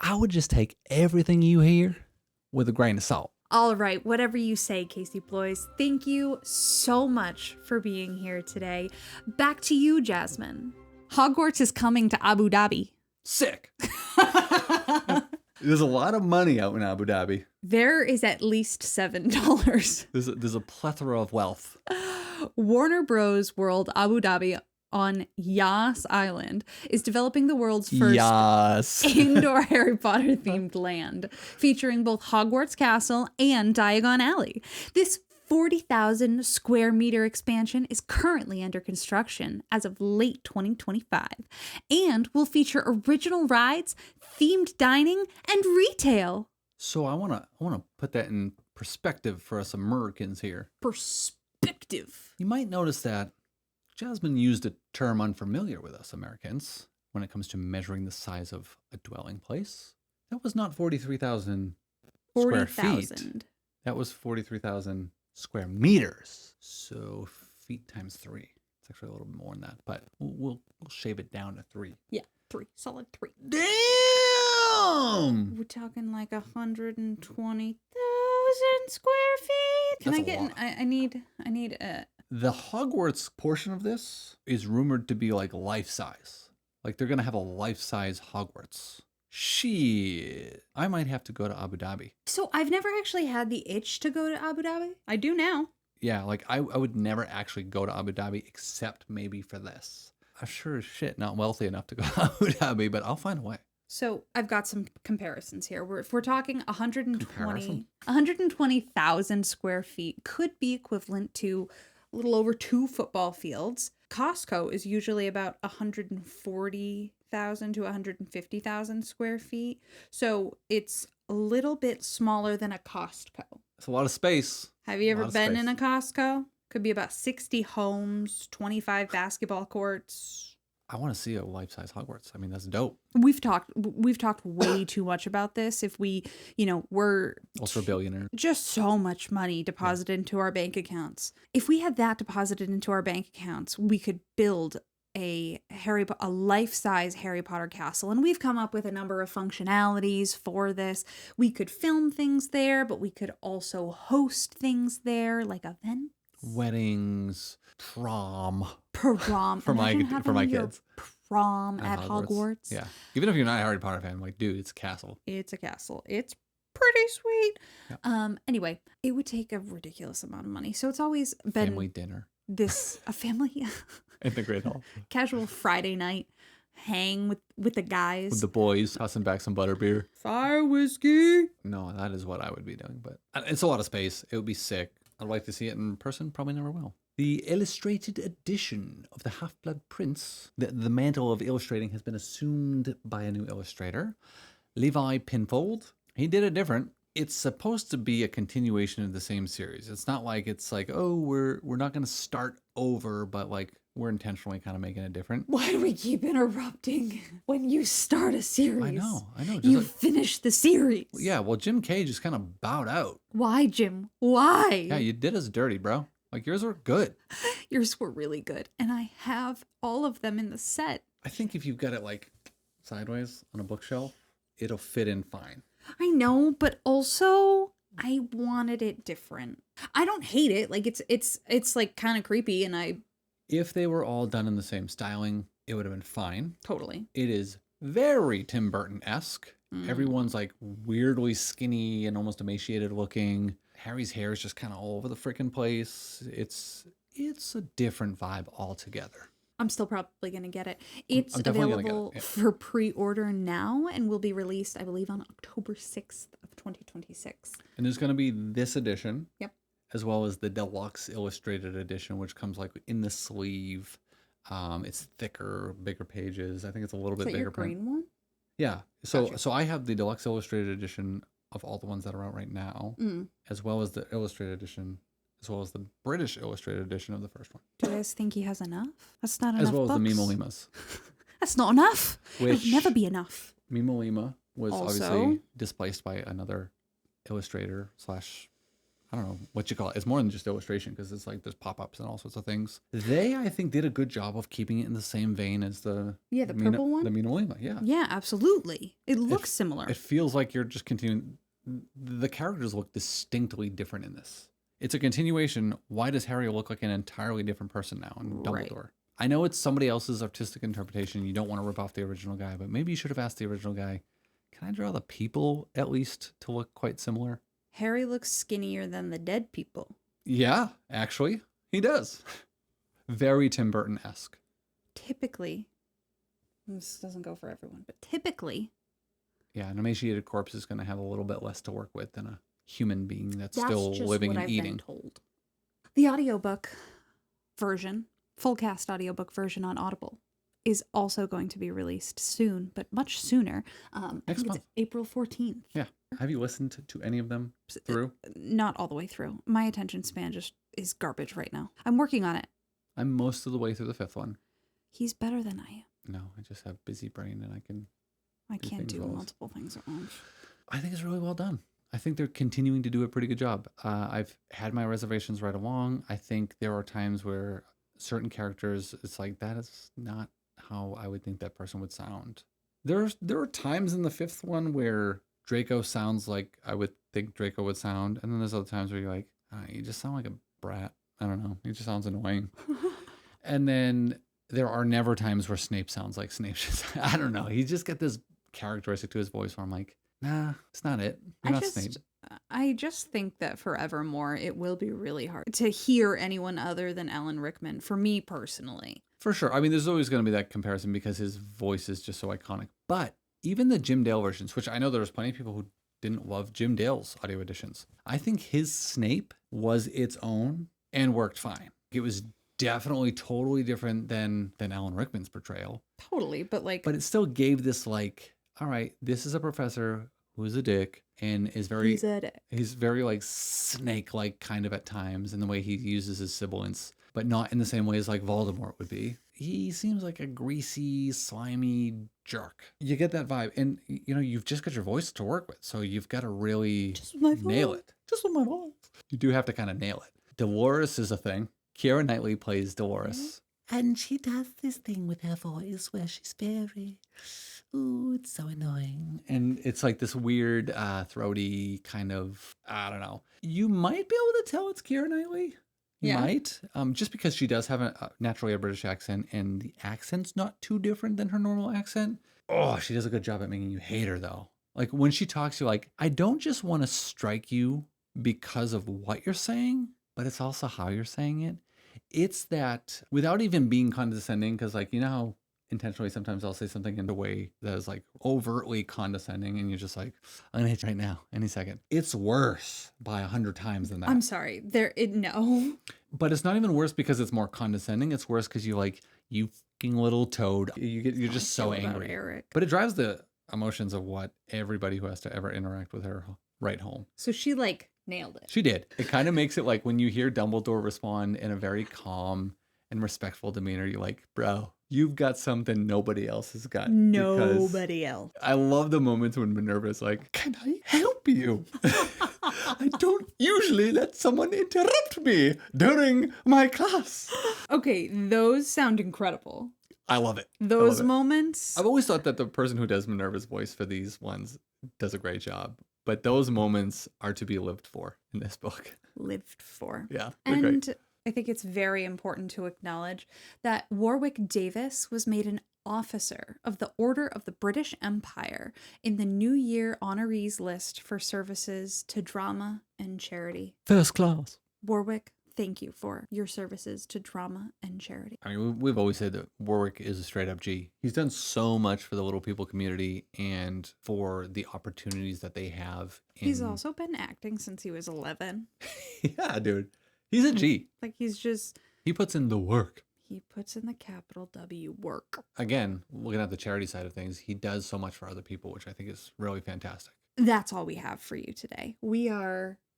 I would just take everything you hear with a grain of salt. All right, whatever you say, Casey Bloys. Thank you so much for being here today. Back to you, Jasmine. Hogwarts is coming to Abu Dhabi. Sick. There's a lot of money out in Abu Dhabi. There is at least $7. There's a plethora of wealth. Warner Bros. World Abu Dhabi on Yas Island is developing the world's first indoor Harry Potter themed land, featuring both Hogwarts Castle and Diagon Alley. This 40,000 square meter expansion is currently under construction as of late 2025 and will feature original rides, themed dining, and retail. So I want to put that in perspective for us Americans here. Perspective. You might notice that Jasmine used a term unfamiliar with us Americans when it comes to measuring the size of a dwelling place. That was not 43,000 square feet. That was 43,000 square meters. So feet times 3. It's actually a little bit more than that, but we'll shave it down to 3. Yeah, 3. Solid 3. Damn! We're talking like 120,000 square feet. Can That's I a get lot. I need a... The Hogwarts portion of this is rumored to be like life-size. Like they're going to have a life-size Hogwarts. Shit. I might have to go to Abu Dhabi. So I've never actually had the itch to go to Abu Dhabi. I do now. Yeah, like I would never actually go to Abu Dhabi except maybe for this. I'm sure as shit not wealthy enough to go to Abu Dhabi, but I'll find a way. So I've got some comparisons here. If we're talking Comparison? 120,000 square feet could be equivalent to a little over 2 football fields. Costco is usually about 140,000 to 150,000 square feet. So it's a little bit smaller than a Costco. It's a lot of space. Have you ever been in a Costco? Could be about 60 homes, 25 basketball courts. I want to see a life-size Hogwarts. I mean, that's dope. We've talked way too much about this. If we, we're Also a billionaire. just so much money deposited into our bank accounts. If we had that deposited into our bank accounts, we could build a life-size Harry Potter castle. And we've come up with a number of functionalities for this. We could film things there, but we could also host things there, like events. Weddings, prom. Prom. For my Imagine having your kids. Prom at Hogwarts. Yeah. Even if you're not a Harry Potter fan, I'm like, dude, it's a castle. It's a castle. It's pretty sweet. Yeah. Anyway, it would take a ridiculous amount of money. So it's always been Family dinner a family in the Great Hall. casual Friday night hang with the guys. With the boys, tossing back some butterbeer. Fire whiskey. No, that is what I would be doing, but it's a lot of space. It would be sick. I'd like to see it in person. Probably never will. The illustrated edition of the Half-Blood Prince. The mantle of illustrating has been assumed by a new illustrator, Levi Pinfold. He did it different. It's supposed to be a continuation of the same series. It's not like it's like, oh, we're not going to start over, but like we're intentionally kind of making it different. Why do we keep interrupting when you start a series? I know. Just You like, finish the series. yeah, well, Jim K just kind of bowed out. Why, Jim? Why? Yeah, you did us dirty, bro. Like yours were good. Yours were really good. And I have all of them in the set. I think if you've got it like sideways on a bookshelf, it'll fit in fine. I know, but also I wanted it different. I don't hate it. Like it's like kind of creepy, and I If they were all done in the same styling, it would have been fine. totally. It is very Tim Burton-esque. Everyone's like weirdly skinny and almost emaciated looking. Harry's hair is just kind of all over the freaking place. It's a different vibe altogether. I'm still probably going to get it. It's I'm definitely gonna get it, available yeah. for pre-order now and will be released, I believe, on October 6th of 2026. And there's going to be this edition. Yep. As well as the deluxe illustrated edition, which comes like in the sleeve. It's thicker, bigger pages. I think it's a little Is bit that bigger your print. green one? Yeah. So Gotcha. so I have the deluxe illustrated edition of all the ones that are out right now, as well as the illustrated edition, as well as the British illustrated edition of the first one, Do you guys think he has enough? That's not as enough well as the books. Mimo Limas. That's not enough. Which- It'll never be enough. Mimo Lima was Also- obviously displaced by another illustrator slash, I don't know what you call it. It's more than just illustration because it's like there's pop-ups and all sorts of things. They, I think, did a good job of keeping it in the same vein as the Yeah, the purple one? the Mimo Lima. Yeah, Yeah, absolutely. It looks similar. it feels like you're just continuing. The characters look distinctly different in this. It's a continuation. Why does Harry look like an entirely different person now in Right. Dumbledore? I know it's somebody else's artistic interpretation. You don't want to rip off the original guy, but maybe you should have asked the original guy, can I draw the people at least to look quite similar? Harry looks skinnier than the dead people. Yeah, actually, he does. Very Tim Burton-esque. Typically, this doesn't go for everyone, but typically, Yeah, an emaciated corpse is going to have a little bit less to work with than a human being that's that's still just living what and I've eating. been told. The audiobook version, full cast audiobook version on Audible, is also going to be released soon, but much sooner. I Next think month. it's April 14th. Yeah. Have you listened to any of them through? Not all the way through. My attention span just is garbage right now. I'm working on it. I'm most of the way through the fifth one. He's better than I am. No, I just have busy brain and I I can't do things all- multiple things at once. I think it's really well done. I think they're continuing to do a pretty good job. I've had my reservations right along. I think there are times where certain characters, it's like, that is not how I would think that person would sound. There are times in the fifth one where Draco sounds like I would think Draco would sound. And then there's other times where you're like, you just sound like a brat. I don't know. He just sounds annoying. And then there are never times where Snape sounds like Snape. I don't know. He just got this characteristic to his voice where I'm like, nah, it's not it. You're not Snape. I just think that forevermore it will be really hard to hear anyone other than Alan Rickman, for me personally. For sure. I mean, there's always going to be that comparison because his voice is just so iconic. But even the Jim Dale versions, which I know there's plenty of people who didn't love Jim Dale's audio editions, I think his Snape was its own and worked fine. It was definitely totally different than Alan Rickman's portrayal. Totally, but like, But it still gave this like, all right, this is a professor who's a dick and is very he's very like snake-like kind of at times in the way he uses his sibilants, but not in the same way as like Voldemort would be. He seems like a greasy, slimy jerk. You get that vibe. And, you know, you've just got your voice to work with. So you've got to really nail it. Just with my voice. You do have to kind of nail it. Dolores is a thing. Keira Knightley plays Dolores. And she does this thing with her voice where she's very, ooh, it's so annoying. And it's like this weird, throaty kind of, I don't know. You might be able to tell it's Keira Knightley. You might. Just because she does have naturally a British accent and the accent's not too different than her normal accent. Oh, she does a good job at making you hate her though. Like when she talks, you're like, I don't just want to strike you because of what you're saying, but it's also how you're saying it. It's that without even being condescending, because like, you know how intentionally sometimes I'll say something in a way that is like overtly condescending and you're just like, I'm gonna hit you right now, any second. It's worse by 100 times than that. I'm sorry, no. But it's not even worse because it's more condescending. It's worse because you like, you fucking little toad. You're just so Feel about angry. Eric. But it drives the emotions of what everybody who has to ever interact with her write home. So she like nailed it. She did. It kind of makes it like when you hear Dumbledore respond in a very calm and respectful demeanor, you're like, bro, you've got something nobody else has got. Because Nobody else. I love the moments when Minerva's like, can I help you? I don't usually let someone interrupt me during my class. Okay, those sound incredible. I love it. Those moments. I've always thought that the person who does Minerva's voice for these ones does a great job. But those moments are to be lived for in this book. Lived for. Yeah, they're great. And I think it's very important to acknowledge that Warwick Davis was made an officer of the Order of the British Empire in the New Year honorees list for services to drama and charity. First class. Warwick, thank you for your services to drama and charity. I mean, we've always said that Warwick is a straight up G. He's done so much for the Little People community and for the opportunities that they have. He's also been acting since he was 11. Yeah, dude. He's a G. Like He puts in the work. he puts in the capital W work. Again, looking at the charity side of things, he does so much for other people, which I think is really fantastic. That's all we have for you today.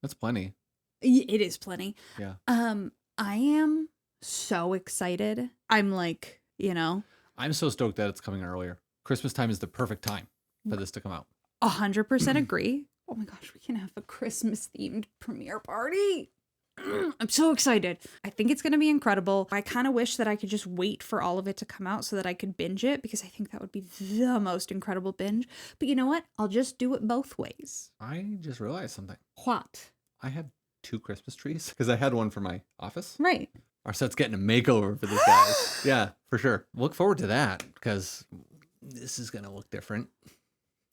That's plenty. It is plenty. Yeah. I am so excited. I'm like, I'm so stoked that it's coming earlier. Christmas time is the perfect time for this to come out. 100% agree. Oh my gosh, we can have a Christmas themed premiere party. I'm so excited. I think it's going to be incredible. I kind of wish that I could just wait for all of it to come out so that I could binge it, because I think that would be the most incredible binge. But you know what? I'll just do it both ways. I just realized something. What? I have 2 Christmas trees because I had one for my office. Right. Our set's getting a makeover for this, guys. Yeah, for sure. Look forward to that because this is going to look different.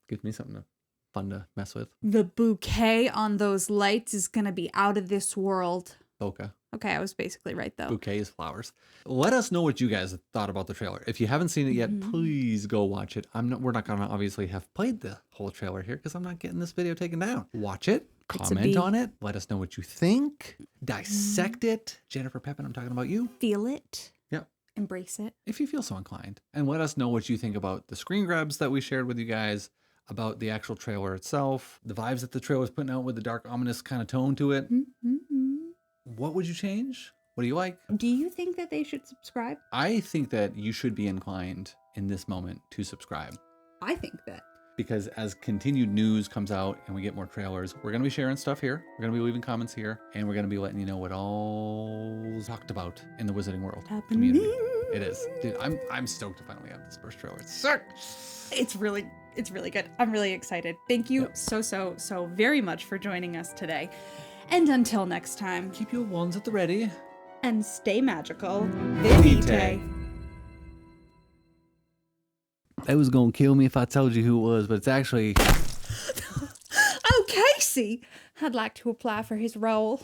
Gives me something fun to mess with. The bouquet on those lights is going to be out of this world. Bokeh. Okay, I was basically right, though. Bouquet is flowers. Let us know what you guys thought about the trailer. If you haven't seen it yet, please go watch it. We're not going to obviously have played the whole trailer here because I'm not getting this video taken down. Watch it. Comment on it. Let us know what you think. Dissect it. Jennifer Pepin, I'm talking about you. Feel it. Yep. Embrace it. If you feel so inclined. And let us know what you think about the screen grabs that we shared with you guys, about the actual trailer itself, the vibes that the trailer is putting out with the dark, ominous kind of tone to it. What would you change? What do you like? Do you think that they should subscribe? I think that you should be inclined in this moment to subscribe. I think that. Because as continued news comes out and we get more trailers, we're going to be sharing stuff here. We're going to be leaving comments here. And we're going to be letting you know what all's talked about in the Wizarding World community. It is. Dude, I'm stoked to finally have this first trailer. It's sick. It's really good. I'm really excited. Thank you so very much for joining us today. And until next time, Keep your wands at the ready. and stay magical. Vitae. Vitae. They was going to kill me if I told you who it was, but it's actually... Oh, Casey! I'd like to apply for his role.